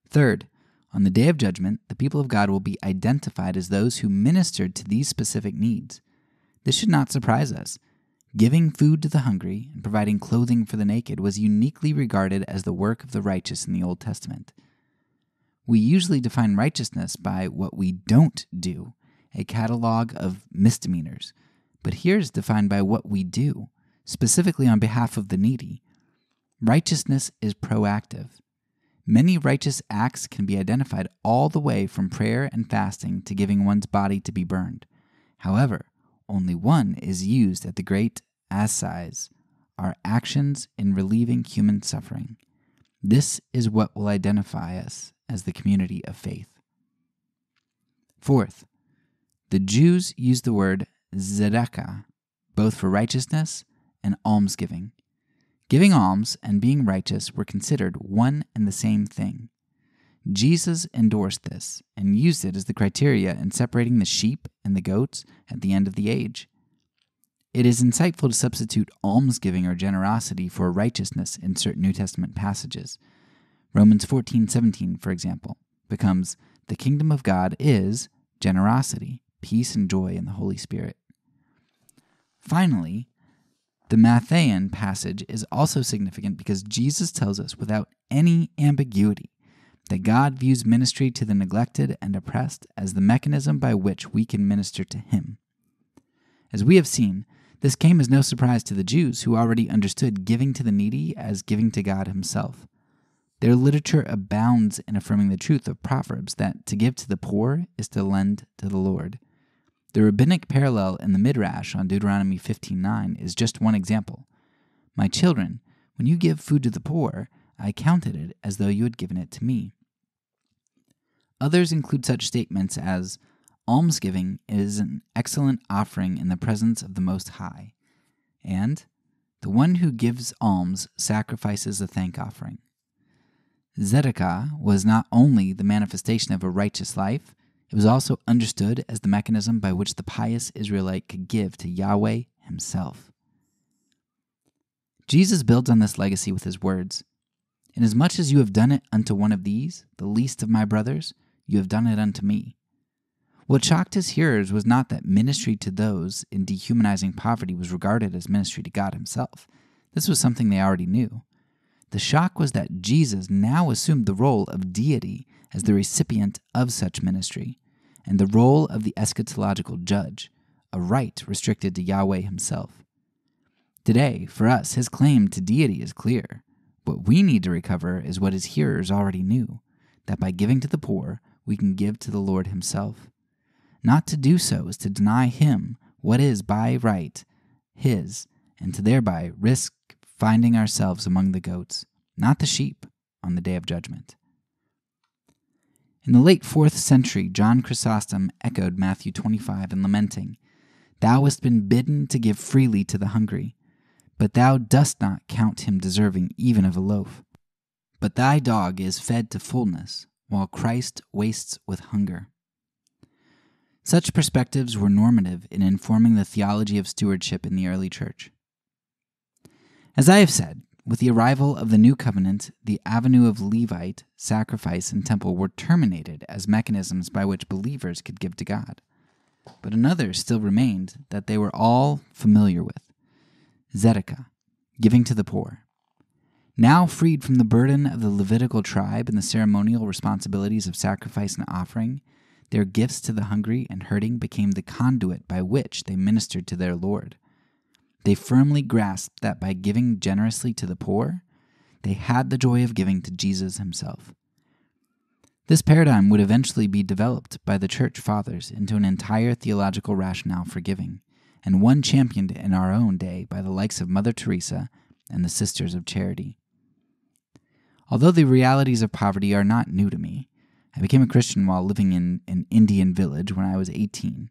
Third, on the day of judgment, the people of God will be identified as those who ministered to these specific needs. This should not surprise us. Giving food to the hungry and providing clothing for the naked was uniquely regarded as the work of the righteous in the Old Testament. We usually define righteousness by what we don't do, a catalog of misdemeanors, but here is defined by what we do, specifically on behalf of the needy. Righteousness is proactive. Many righteous acts can be identified all the way from prayer and fasting to giving one's body to be burned. However, only one is used at the great assize, our actions in relieving human suffering. This is what will identify us as the community of faith. Fourth, the Jews used the word tzedakah, both for righteousness and almsgiving. Giving alms and being righteous were considered one and the same thing. Jesus endorsed this and used it as the criteria in separating the sheep and the goats at the end of the age. It is insightful to substitute almsgiving or generosity for righteousness in certain New Testament passages. Romans 14:17, for example, becomes, "The kingdom of God is generosity, peace, and joy in the Holy Spirit." Finally, the Matthean passage is also significant because Jesus tells us without any ambiguity that God views ministry to the neglected and oppressed as the mechanism by which we can minister to Him. As we have seen, this came as no surprise to the Jews who already understood giving to the needy as giving to God Himself. Their literature abounds in affirming the truth of Proverbs that to give to the poor is to lend to the Lord. The rabbinic parallel in the Midrash on Deuteronomy 15:9 is just one example. "My children, when you give food to the poor, I counted it as though you had given it to me." Others include such statements as, "Almsgiving is an excellent offering in the presence of the Most High," and "The one who gives alms sacrifices a thank offering." Tzedakah was not only the manifestation of a righteous life, it was also understood as the mechanism by which the pious Israelite could give to Yahweh Himself. Jesus builds on this legacy with His words, "Inasmuch as you have done it unto one of these, the least of my brothers, you have done it unto me." What shocked His hearers was not that ministry to those in dehumanizing poverty was regarded as ministry to God Himself. This was something they already knew. The shock was that Jesus now assumed the role of deity as the recipient of such ministry, and the role of the eschatological judge, a right restricted to Yahweh Himself. Today, for us, His claim to deity is clear. What we need to recover is what His hearers already knew, that by giving to the poor, we can give to the Lord Himself. Not to do so is to deny Him what is by right His, and to thereby risk finding ourselves among the goats, not the sheep, on the day of judgment. In the late 4th century, John Chrysostom echoed Matthew 25 in lamenting, "Thou hast been bidden to give freely to the hungry, but thou dost not count him deserving even of a loaf. But thy dog is fed to fullness, while Christ wastes with hunger." Such perspectives were normative in informing the theology of stewardship in the early church. As I have said, with the arrival of the New Covenant, the avenue of Levite, sacrifice, and temple were terminated as mechanisms by which believers could give to God. But another still remained that they were all familiar with: tzedakah, giving to the poor. Now freed from the burden of the Levitical tribe and the ceremonial responsibilities of sacrifice and offering, their gifts to the hungry and hurting became the conduit by which they ministered to their Lord. They firmly grasped that by giving generously to the poor, they had the joy of giving to Jesus himself. This paradigm would eventually be developed by the Church Fathers into an entire theological rationale for giving, and one championed in our own day by the likes of Mother Teresa and the Sisters of Charity. Although the realities of poverty are not new to me, I became a Christian while living in an Indian village when I was 18.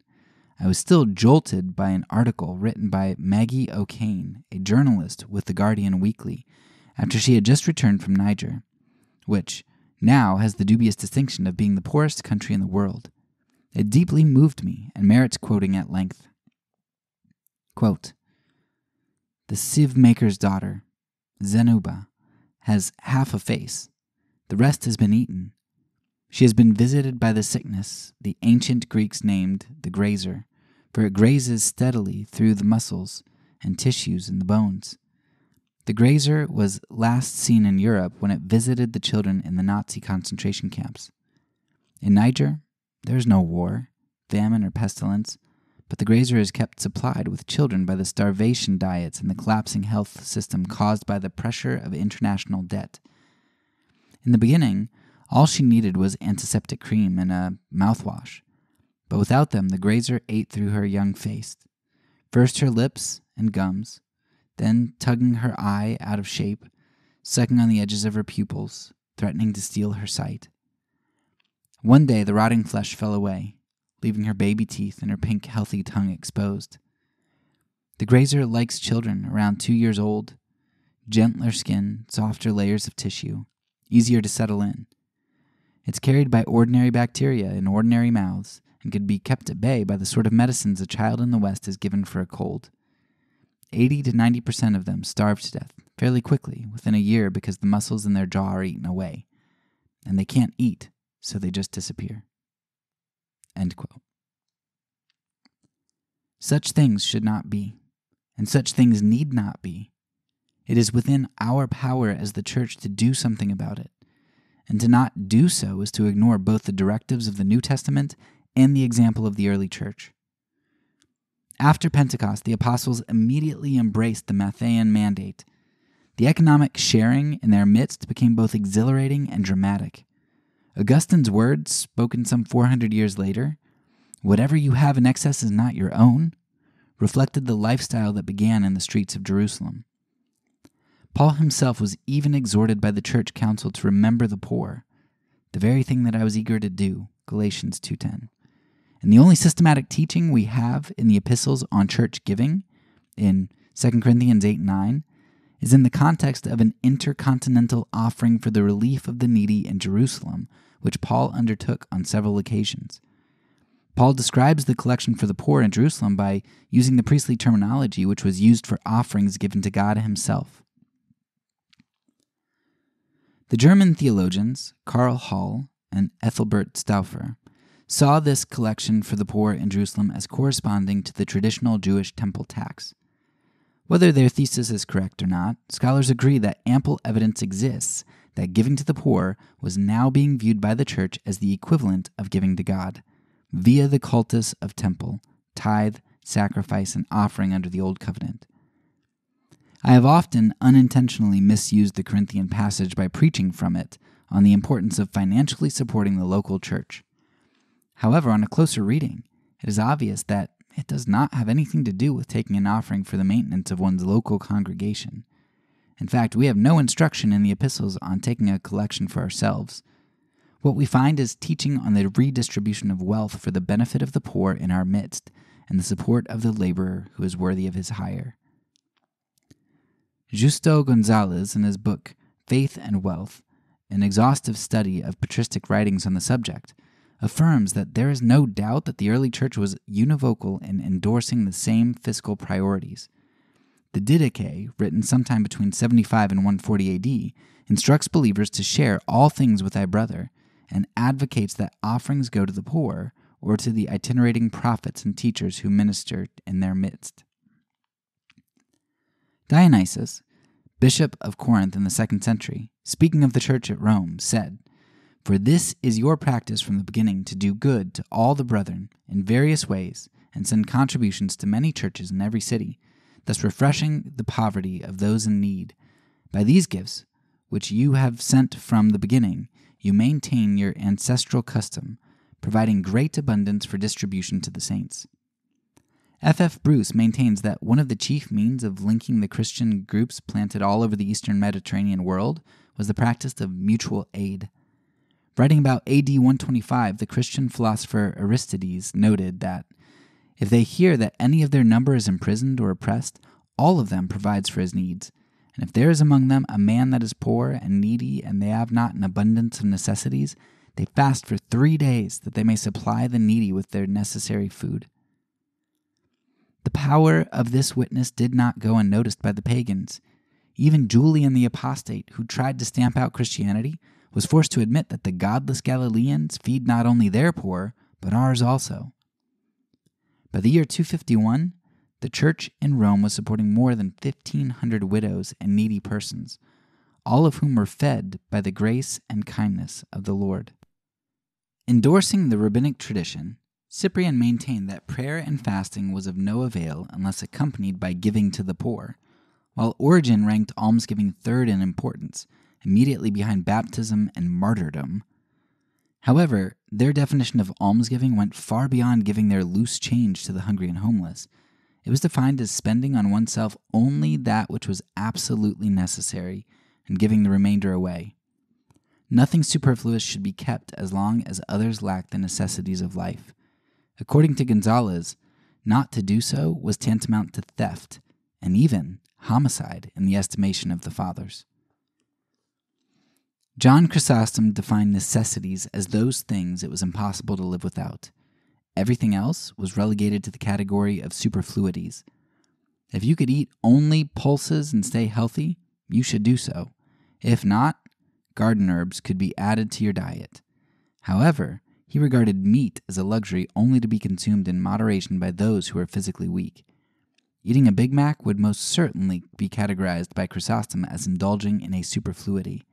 I was still jolted by an article written by Maggie O'Kane, a journalist with The Guardian Weekly, after she had just returned from Niger, which now has the dubious distinction of being the poorest country in the world. It deeply moved me and merits quoting at length. Quote, "The sieve maker's daughter, Zenuba, has half a face. The rest has been eaten. She has been visited by the sickness the ancient Greeks named the grazer, for it grazes steadily through the muscles and tissues in the bones. The grazer was last seen in Europe when it visited the children in the Nazi concentration camps. In Niger, there is no war, famine, or pestilence, but the grazer is kept supplied with children by the starvation diets and the collapsing health system caused by the pressure of international debt. In the beginning, all she needed was antiseptic cream and a mouthwash, but without them the grazer ate through her young face, first her lips and gums, then tugging her eye out of shape, sucking on the edges of her pupils, threatening to steal her sight. One day the rotting flesh fell away, leaving her baby teeth and her pink, healthy tongue exposed. The grazer likes children around 2 years old, gentler skin, softer layers of tissue, easier to settle in. It's carried by ordinary bacteria in ordinary mouths and could be kept at bay by the sort of medicines a child in the West is given for a cold. 80 to 90% of them starve to death fairly quickly within a year because the muscles in their jaw are eaten away, and they can't eat, so they just disappear." End quote. Such things should not be, and such things need not be. It is within our power as the church to do something about it, and to not do so is to ignore both the directives of the New Testament and the example of the early church. After Pentecost, the apostles immediately embraced the Matthean mandate. The economic sharing in their midst became both exhilarating and dramatic. Augustine's words, spoken some 400 years later, "Whatever you have in excess is not your own," reflected the lifestyle that began in the streets of Jerusalem. Paul himself was even exhorted by the church council to remember the poor, the very thing that I was eager to do, Galatians 2:10. And the only systematic teaching we have in the epistles on church giving, in 2 Corinthians 8 and 9, is in the context of an intercontinental offering for the relief of the needy in Jerusalem, which Paul undertook on several occasions. Paul describes the collection for the poor in Jerusalem by using the priestly terminology which was used for offerings given to God himself. The German theologians Karl Hall and Ethelbert Stauffer saw this collection for the poor in Jerusalem as corresponding to the traditional Jewish temple tax. Whether their thesis is correct or not, scholars agree that ample evidence exists that giving to the poor was now being viewed by the church as the equivalent of giving to God, via the cultus of temple, tithe, sacrifice, and offering under the Old Covenant. I have often unintentionally misused the Corinthian passage by preaching from it on the importance of financially supporting the local church. However, on a closer reading, it is obvious that it does not have anything to do with taking an offering for the maintenance of one's local congregation. In fact, we have no instruction in the epistles on taking a collection for ourselves. What we find is teaching on the redistribution of wealth for the benefit of the poor in our midst and the support of the laborer who is worthy of his hire. Justo Gonzalez, in his book Faith and Wealth, an exhaustive study of patristic writings on the subject, affirms that there is no doubt that the early church was univocal in endorsing the same fiscal priorities. The Didache, written sometime between 75 and 140 AD, instructs believers to share all things with thy brother, and advocates that offerings go to the poor or to the itinerating prophets and teachers who ministered in their midst. Dionysius, bishop of Corinth in the 2nd century, speaking of the church at Rome, said, "For this is your practice from the beginning, to do good to all the brethren in various ways, and send contributions to many churches in every city, thus refreshing the poverty of those in need. By these gifts, which you have sent from the beginning, you maintain your ancestral custom, providing great abundance for distribution to the saints. F. Bruce maintains that one of the chief means of linking the Christian groups planted all over the eastern Mediterranean world was the practice of mutual aid. Writing about AD 125, the Christian philosopher Aristides noted that if they hear that any of their number is imprisoned or oppressed, all of them provides for his needs. And if there is among them a man that is poor and needy, and they have not an abundance of necessities, they fast for 3 days that they may supply the needy with their necessary food. The power of this witness did not go unnoticed by the pagans. Even Julian the Apostate, who tried to stamp out Christianity, was forced to admit that the godless Galileans feed not only their poor, but ours also. By the year 251, the church in Rome was supporting more than 1,500 widows and needy persons, all of whom were fed by the grace and kindness of the Lord. Endorsing the rabbinic tradition, Cyprian maintained that prayer and fasting was of no avail unless accompanied by giving to the poor, while Origen ranked almsgiving third in importance, immediately behind baptism and martyrdom. However, their definition of almsgiving went far beyond giving their loose change to the hungry and homeless. It was defined as spending on oneself only that which was absolutely necessary and giving the remainder away. Nothing superfluous should be kept as long as others lacked the necessities of life. According to Gonzalez, not to do so was tantamount to theft and even homicide in the estimation of the fathers. John Chrysostom defined necessities as those things it was impossible to live without. Everything else was relegated to the category of superfluities. If you could eat only pulses and stay healthy, you should do so. If not, garden herbs could be added to your diet. However, he regarded meat as a luxury only to be consumed in moderation by those who are physically weak. Eating a Big Mac would most certainly be categorized by Chrysostom as indulging in a superfluity.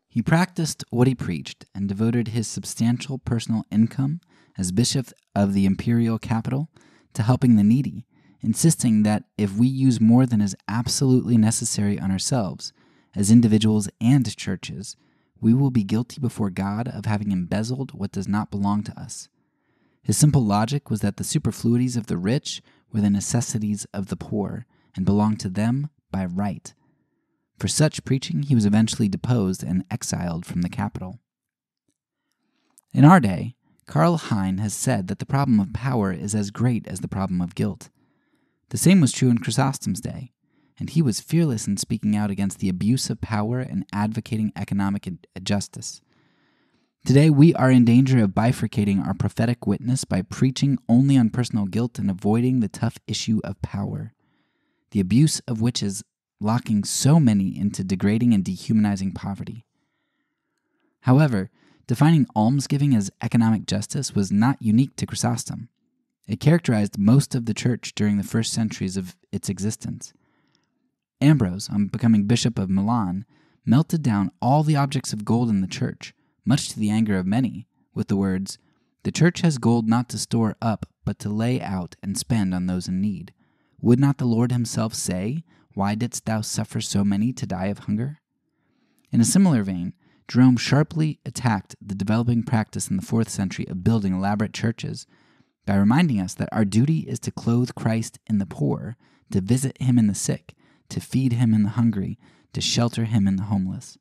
He practiced what he preached and devoted his substantial personal income as bishop of the imperial capital to helping the needy, insisting that if we use more than is absolutely necessary on ourselves, as individuals and churches, we will be guilty before God of having embezzled what does not belong to us. His simple logic was that the superfluities of the rich were the necessities of the poor and belonged to them by right. For such preaching, he was eventually deposed and exiled from the capital. In our day, Karl Heine has said that the problem of power is as great as the problem of guilt. The same was true in Chrysostom's day, and he was fearless in speaking out against the abuse of power and advocating economic justice. Today, we are in danger of bifurcating our prophetic witness by preaching only on personal guilt and avoiding the tough issue of power, the abuse of which is locking so many into degrading and dehumanizing poverty. However, defining almsgiving as economic justice was not unique to Chrysostom. It characterized most of the church during the first centuries of its existence. Ambrose, on becoming bishop of Milan, melted down all the objects of gold in the church, much to the anger of many, with the words, "The church has gold not to store up, but to lay out and spend on those in need. Would not the Lord himself say, 'Why didst thou suffer so many to die of hunger?'" In a similar vein, Jerome sharply attacked the developing practice in the 4th century of building elaborate churches by reminding us that our duty is to clothe Christ in the poor, to visit him in the sick, to feed him in the hungry, to shelter him in the homeless.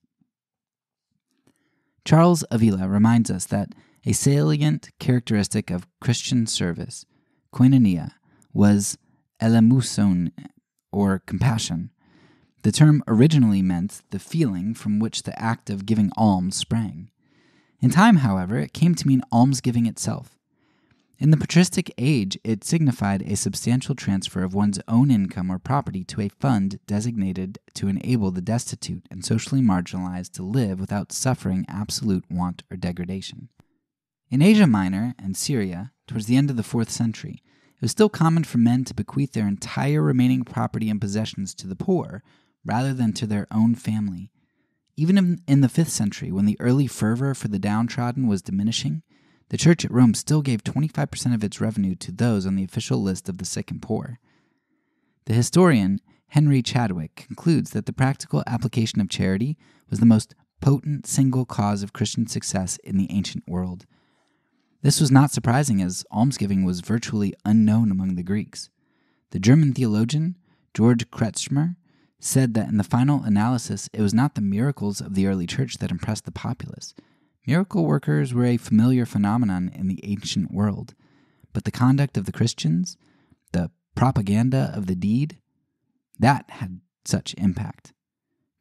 Charles Avila reminds us that a salient characteristic of Christian service, koinonia, was eleemouson, or compassion. The term originally meant the feeling from which the act of giving alms sprang. In time, however, it came to mean almsgiving itself. In the patristic age, it signified a substantial transfer of one's own income or property to a fund designated to enable the destitute and socially marginalized to live without suffering absolute want or degradation. In Asia Minor and Syria, towards the end of the 4th century, it was still common for men to bequeath their entire remaining property and possessions to the poor rather than to their own family. Even in the 5th century, when the early fervor for the downtrodden was diminishing, the church at Rome still gave 25% of its revenue to those on the official list of the sick and poor. The historian Henry Chadwick concludes that the practical application of charity was the most potent single cause of Christian success in the ancient world. This was not surprising, as almsgiving was virtually unknown among the Greeks. The German theologian George Kretschmer said that in the final analysis, it was not the miracles of the early church that impressed the populace. Miracle workers were a familiar phenomenon in the ancient world, but the conduct of the Christians, the propaganda of the deed, that had such impact.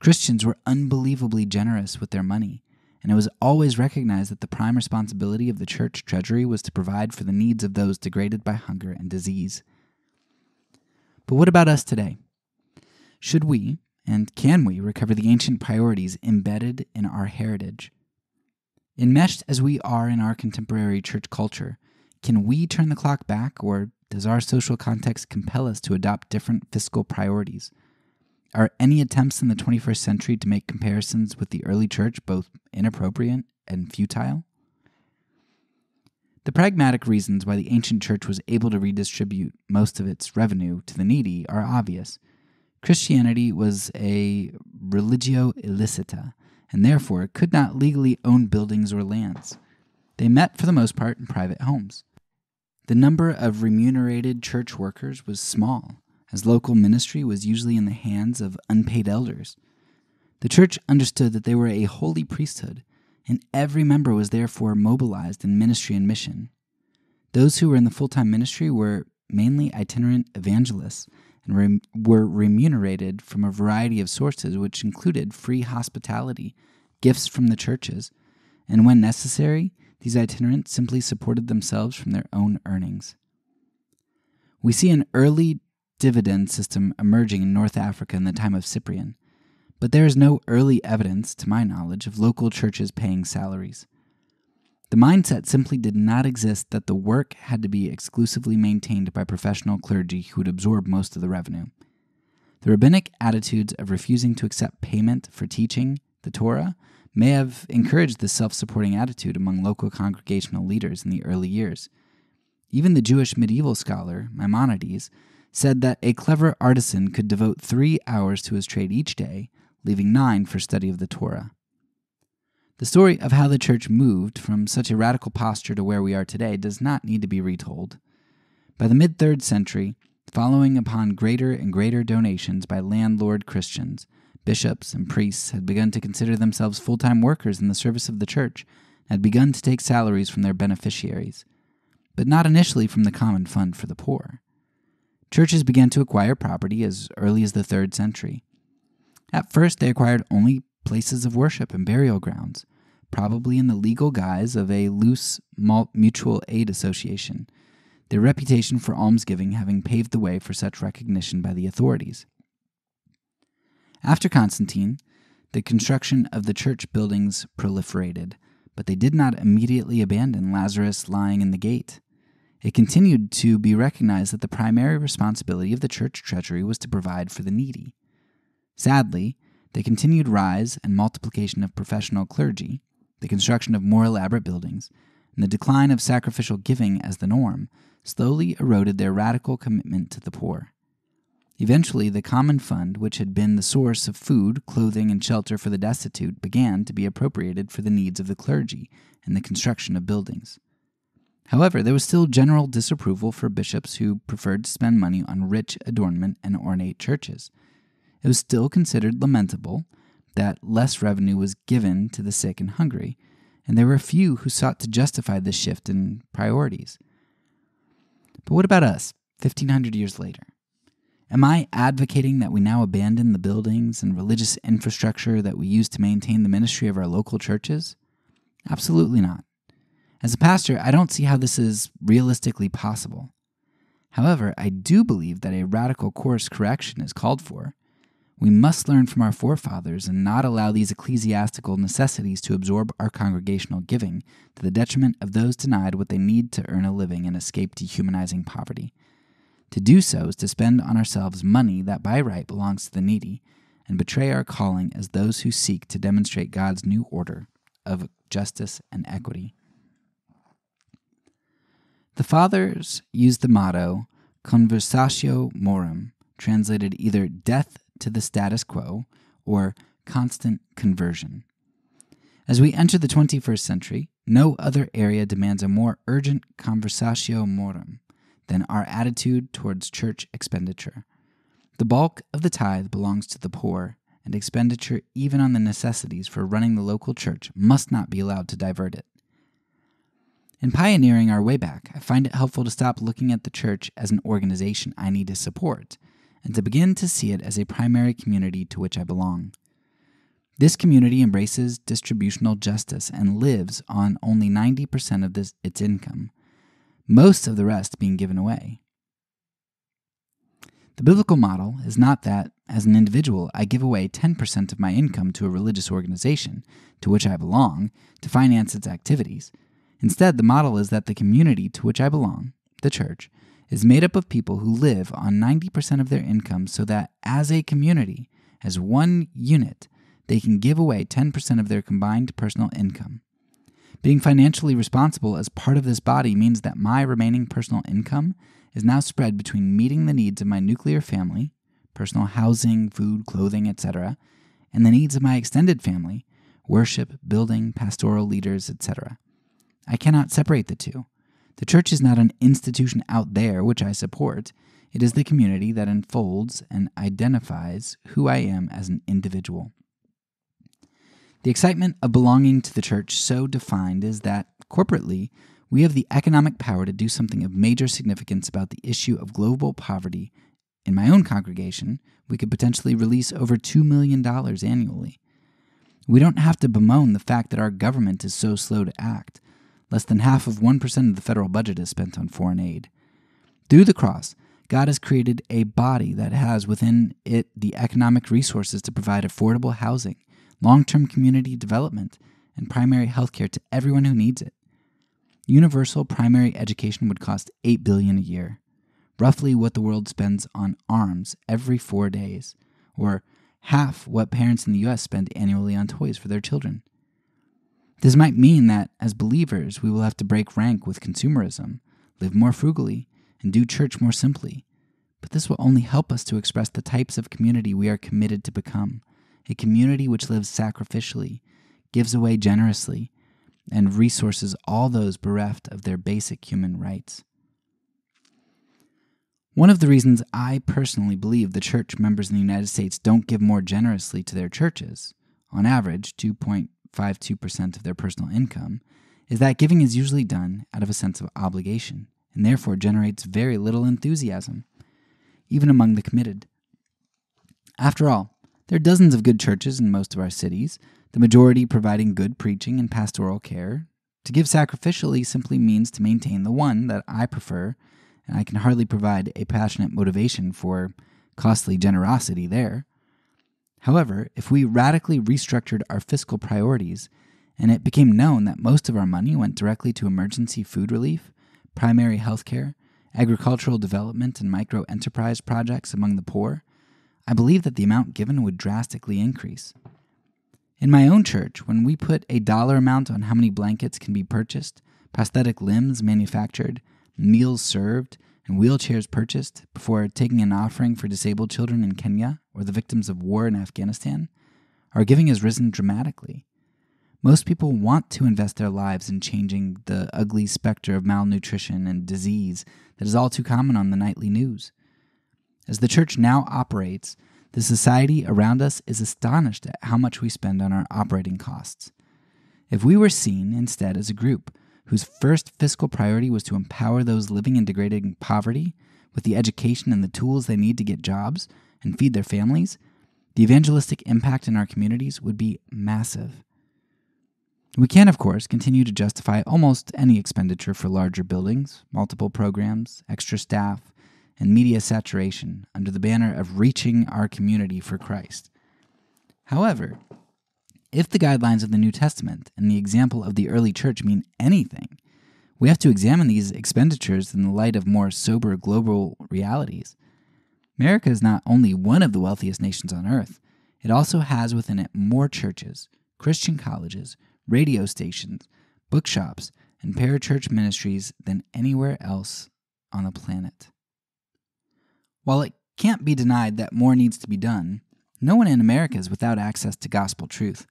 Christians were unbelievably generous with their money, and it was always recognized that the prime responsibility of the church treasury was to provide for the needs of those degraded by hunger and disease. But what about us today? Should we, and can we, recover the ancient priorities embedded in our heritage? Enmeshed as we are in our contemporary church culture, can we turn the clock back, or does our social context compel us to adopt different fiscal priorities? Are any attempts in the 21st century to make comparisons with the early church both inappropriate and futile? The pragmatic reasons why the ancient church was able to redistribute most of its revenue to the needy are obvious. Christianity was a religio illicita, and therefore could not legally own buildings or lands. They met for the most part in private homes. The number of remunerated church workers was small, as local ministry was usually in the hands of unpaid elders. The church understood that they were a holy priesthood, and every member was therefore mobilized in ministry and mission. Those who were in the full-time ministry were mainly itinerant evangelists and were remunerated from a variety of sources, which included free hospitality, gifts from the churches, and when necessary, these itinerants simply supported themselves from their own earnings. We see an early dividend system emerging in North Africa in the time of Cyprian, but there is no early evidence, to my knowledge, of local churches paying salaries. The mindset simply did not exist that the work had to be exclusively maintained by professional clergy who would absorb most of the revenue. The rabbinic attitudes of refusing to accept payment for teaching the Torah may have encouraged this self-supporting attitude among local congregational leaders in the early years. Even the Jewish medieval scholar, Maimonides, said that a clever artisan could devote 3 hours to his trade each day, leaving 9 for study of the Torah. The story of how the church moved from such a radical posture to where we are today does not need to be retold. By the mid-3rd century, following upon greater and greater donations by landlord Christians, bishops and priests had begun to consider themselves full-time workers in the service of the church and had begun to take salaries from their beneficiaries, but not initially from the common fund for the poor. Churches began to acquire property as early as the 3rd century. At first, they acquired only places of worship and burial grounds, probably in the legal guise of a loose mutual aid association, their reputation for almsgiving having paved the way for such recognition by the authorities. After Constantine, the construction of the church buildings proliferated, but they did not immediately abandon Lazarus lying in the gate. It continued to be recognized that the primary responsibility of the church treasury was to provide for the needy. Sadly, the continued rise and multiplication of professional clergy, the construction of more elaborate buildings, and the decline of sacrificial giving as the norm slowly eroded their radical commitment to the poor. Eventually, the common fund, which had been the source of food, clothing, and shelter for the destitute, began to be appropriated for the needs of the clergy and the construction of buildings. However, there was still general disapproval for bishops who preferred to spend money on rich adornment and ornate churches. It was still considered lamentable that less revenue was given to the sick and hungry, and there were a few who sought to justify this shift in priorities. But what about us, 1,500 years later? Am I advocating that we now abandon the buildings and religious infrastructure that we use to maintain the ministry of our local churches? Absolutely not. As a pastor, I don't see how this is realistically possible. However, I do believe that a radical course correction is called for. We must learn from our forefathers and not allow these ecclesiastical necessities to absorb our congregational giving to the detriment of those denied what they need to earn a living and escape dehumanizing poverty. To do so is to spend on ourselves money that by right belongs to the needy and betray our calling as those who seek to demonstrate God's new order of justice and equity. The fathers used the motto Conversatio Morum, translated either death to the status quo or constant conversion. As we enter the 21st century, no other area demands a more urgent conversatio morum than our attitude towards church expenditure. The bulk of the tithe belongs to the poor, and expenditure even on the necessities for running the local church must not be allowed to divert it. In pioneering our way back, I find it helpful to stop looking at the church as an organization I need to support, and to begin to see it as a primary community to which I belong. This community embraces distributional justice and lives on only 90% of its income, most of the rest being given away. The biblical model is not that, as an individual, I give away 10% of my income to a religious organization to which I belong to finance its activities. Instead, the model is that the community to which I belong, the church, is made up of people who live on 90% of their income so that, as a community, as one unit, they can give away 10% of their combined personal income. Being financially responsible as part of this body means that my remaining personal income is now spread between meeting the needs of my nuclear family, personal housing, food, clothing, etc., and the needs of my extended family, worship, building, pastoral leaders, etc. I cannot separate the two. The church is not an institution out there which I support. It is the community that unfolds and identifies who I am as an individual. The excitement of belonging to the church so defined is that, corporately, we have the economic power to do something of major significance about the issue of global poverty. In my own congregation, we could potentially release over $2 million annually. We don't have to bemoan the fact that our government is so slow to act. Less than half of 1% of the federal budget is spent on foreign aid. Through the cross, God has created a body that has within it the economic resources to provide affordable housing, long-term community development, and primary health care to everyone who needs it. Universal primary education would cost $8 billion a year, roughly what the world spends on arms every 4 days, or half what parents in the U.S. spend annually on toys for their children. This might mean that, as believers, we will have to break rank with consumerism, live more frugally, and do church more simply. But this will only help us to express the types of community we are committed to become, a community which lives sacrificially, gives away generously, and resources all those bereft of their basic human rights. One of the reasons I personally believe the church members in the United States don't give more generously to their churches, on average 2.52% of their personal income, is that giving is usually done out of a sense of obligation, and therefore generates very little enthusiasm, even among the committed. After all, there are dozens of good churches in most of our cities, the majority providing good preaching and pastoral care. To give sacrificially simply means to maintain the one that I prefer, and I can hardly provide a passionate motivation for costly generosity there. However, if we radically restructured our fiscal priorities, and it became known that most of our money went directly to emergency food relief, primary health care, agricultural development, and micro-enterprise projects among the poor, I believe that the amount given would drastically increase. In my own church, when we put a dollar amount on how many blankets can be purchased, prosthetic limbs manufactured, meals served, and wheelchairs purchased before taking an offering for disabled children in Kenya or the victims of war in Afghanistan, our giving has risen dramatically. Most people want to invest their lives in changing the ugly specter of malnutrition and disease that is all too common on the nightly news. As the church now operates, the society around us is astonished at how much we spend on our operating costs. If we were seen instead as a group whose first fiscal priority was to empower those living in degrading poverty with the education and the tools they need to get jobs and feed their families, the evangelistic impact in our communities would be massive. We can, of course, continue to justify almost any expenditure for larger buildings, multiple programs, extra staff, and media saturation under the banner of reaching our community for Christ. However, if the guidelines of the New Testament and the example of the early church mean anything, we have to examine these expenditures in the light of more sober global realities. America is not only one of the wealthiest nations on earth, it also has within it more churches, Christian colleges, radio stations, bookshops, and parachurch ministries than anywhere else on the planet. While it can't be denied that more needs to be done. No one in America is without access to gospel truth.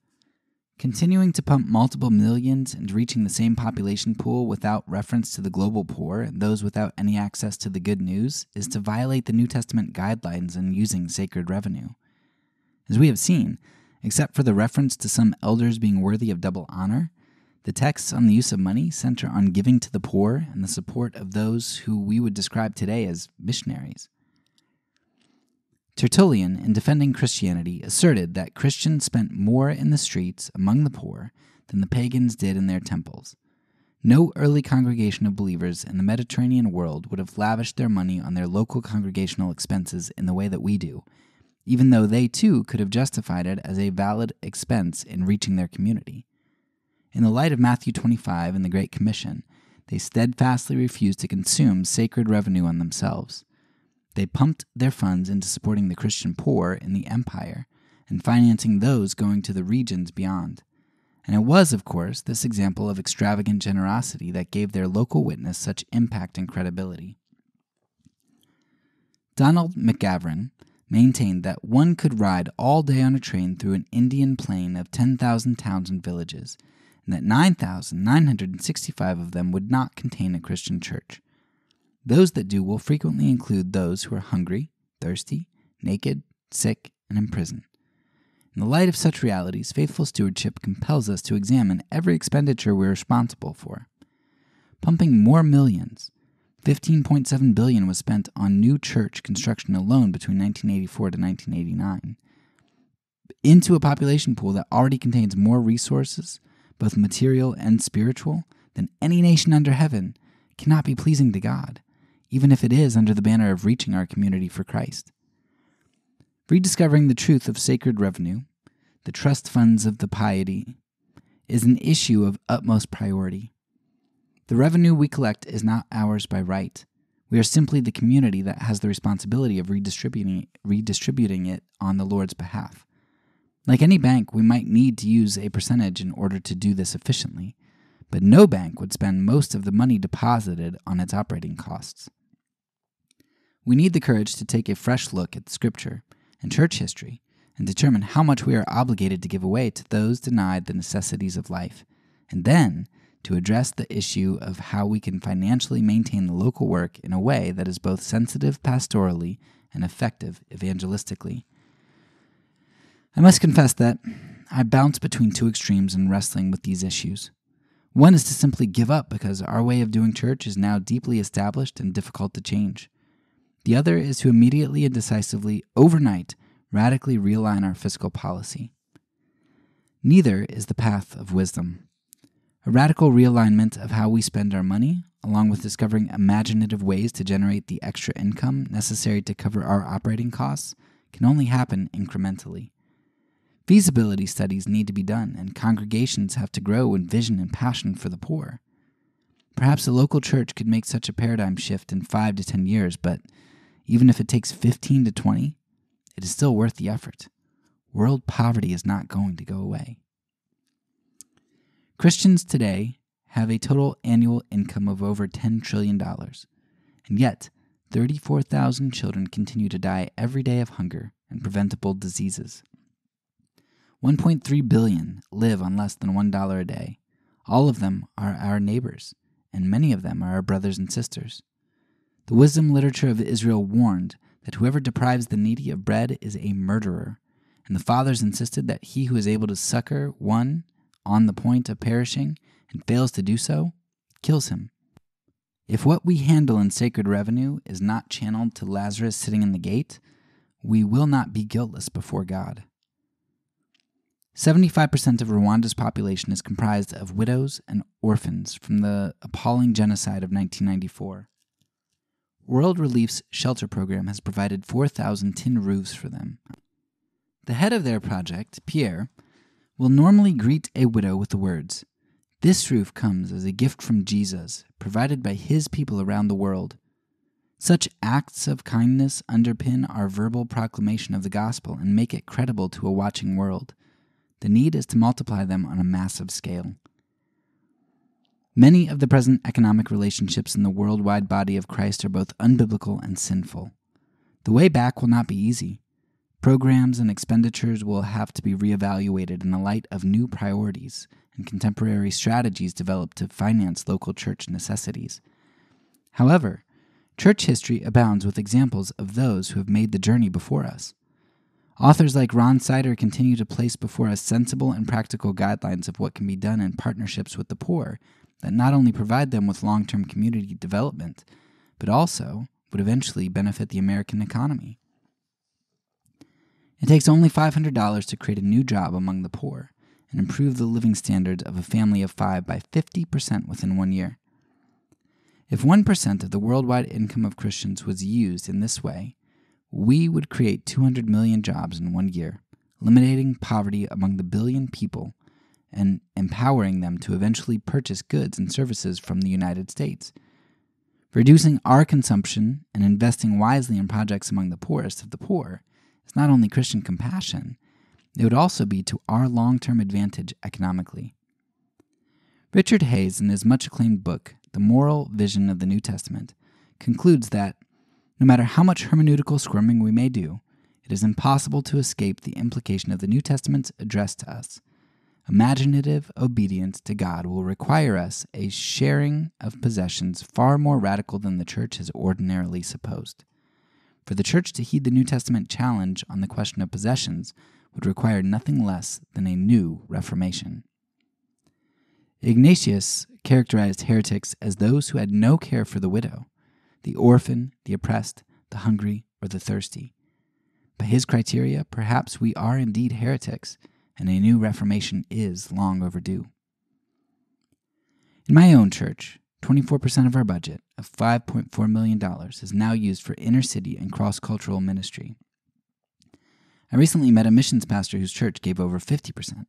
Continuing to pump multiple millions and reaching the same population pool without reference to the global poor and those without any access to the good news is to violate the New Testament guidelines in using sacred revenue. As we have seen, except for the reference to some elders being worthy of double honor, the texts on the use of money center on giving to the poor and the support of those who we would describe today as missionaries. Tertullian, in defending Christianity, asserted that Christians spent more in the streets among the poor than the pagans did in their temples. No early congregation of believers in the Mediterranean world would have lavished their money on their local congregational expenses in the way that we do, even though they too could have justified it as a valid expense in reaching their community. In the light of Matthew 25 and the Great Commission, they steadfastly refused to consume sacred revenue on themselves. They pumped their funds into supporting the Christian poor in the empire and financing those going to the regions beyond. And it was, of course, this example of extravagant generosity that gave their local witness such impact and credibility. Donald McGavran maintained that one could ride all day on a train through an Indian plain of 10,000 towns and villages, and that 9,965 of them would not contain a Christian church. Those that do will frequently include those who are hungry, thirsty, naked, sick, and in prison. In the light of such realities, faithful stewardship compels us to examine every expenditure we're responsible for. Pumping more millions, $15.7 billion was spent on new church construction alone between 1984 to 1989, into a population pool that already contains more resources, both material and spiritual, than any nation under heaven, cannot be pleasing to God, even if it is under the banner of reaching our community for Christ. Rediscovering the truth of sacred revenue, the trust funds of the piety, is an issue of utmost priority. The revenue we collect is not ours by right. We are simply the community that has the responsibility of redistributing it on the Lord's behalf. Like any bank, we might need to use a percentage in order to do this efficiently, but no bank would spend most of the money deposited on its operating costs. We need the courage to take a fresh look at Scripture and church history and determine how much we are obligated to give away to those denied the necessities of life, and then to address the issue of how we can financially maintain the local work in a way that is both sensitive pastorally and effective evangelistically. I must confess that I bounce between two extremes in wrestling with these issues. One is to simply give up because our way of doing church is now deeply established and difficult to change. The other is to immediately and decisively, overnight, radically realign our fiscal policy. Neither is the path of wisdom. A radical realignment of how we spend our money, along with discovering imaginative ways to generate the extra income necessary to cover our operating costs, can only happen incrementally. Feasibility studies need to be done, and congregations have to grow in vision and passion for the poor. Perhaps a local church could make such a paradigm shift in 5 to 10 years, but even if it takes 15 to 20, it is still worth the effort. World poverty is not going to go away. Christians today have a total annual income of over $10 trillion, and yet 34,000 children continue to die every day of hunger and preventable diseases. 1.3 billion live on less than $1 a day. All of them are our neighbors, and many of them are our brothers and sisters. The wisdom literature of Israel warned that whoever deprives the needy of bread is a murderer, and the fathers insisted that he who is able to succor one on the point of perishing and fails to do so, kills him. If what we handle in sacred revenue is not channeled to Lazarus sitting in the gate, we will not be guiltless before God. 75% of Rwanda's population is comprised of widows and orphans from the appalling genocide of 1994. World Relief's shelter program has provided 4,000 tin roofs for them. The head of their project, Pierre, will normally greet a widow with the words, "This roof comes as a gift from Jesus, provided by his people around the world." Such acts of kindness underpin our verbal proclamation of the gospel and make it credible to a watching world. The need is to multiply them on a massive scale. Many of the present economic relationships in the worldwide body of Christ are both unbiblical and sinful. The way back will not be easy. Programs and expenditures will have to be reevaluated in the light of new priorities and contemporary strategies developed to finance local church necessities. However, church history abounds with examples of those who have made the journey before us. Authors like Ron Sider continue to place before us sensible and practical guidelines of what can be done in partnerships with the poor that not only provide them with long-term community development, but also would eventually benefit the American economy. It takes only $500 to create a new job among the poor and improve the living standards of a family of 5 by 50% within 1 year. If 1% of the worldwide income of Christians was used in this way, we would create 200 million jobs in 1 year, eliminating poverty among the billion people and empowering them to eventually purchase goods and services from the United States. Reducing our consumption and investing wisely in projects among the poorest of the poor is not only Christian compassion, it would also be to our long-term advantage economically. Richard Hayes, in his much-acclaimed book, The Moral Vision of the New Testament, concludes that no matter how much hermeneutical squirming we may do, it is impossible to escape the implication of the New Testament's address to us. Imaginative obedience to God will require us a sharing of possessions far more radical than the church has ordinarily supposed. For the church to heed the New Testament challenge on the question of possessions would require nothing less than a new reformation. Ignatius characterized heretics as those who had no care for the widow, the orphan, the oppressed, the hungry, or the thirsty. By his criteria, perhaps we are indeed heretics, and a new reformation is long overdue. In my own church, 24% of our budget of $5.4 million is now used for inner-city and cross-cultural ministry. I recently met a missions pastor whose church gave over 50%.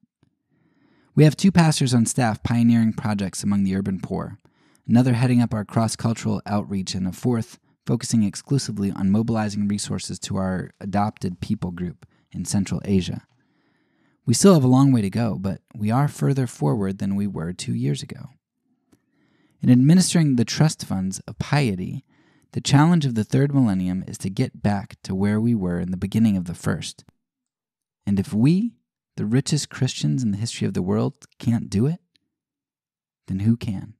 We have 2 pastors on staff pioneering projects among the urban poor, another heading up our cross-cultural outreach, and a 4th focusing exclusively on mobilizing resources to our adopted people group in Central Asia. We still have a long way to go, but we are further forward than we were 2 years ago. In administering the trust funds of piety, the challenge of the 3rd millennium is to get back to where we were in the beginning of the 1st. And if we, the richest Christians in the history of the world, can't do it, then who can?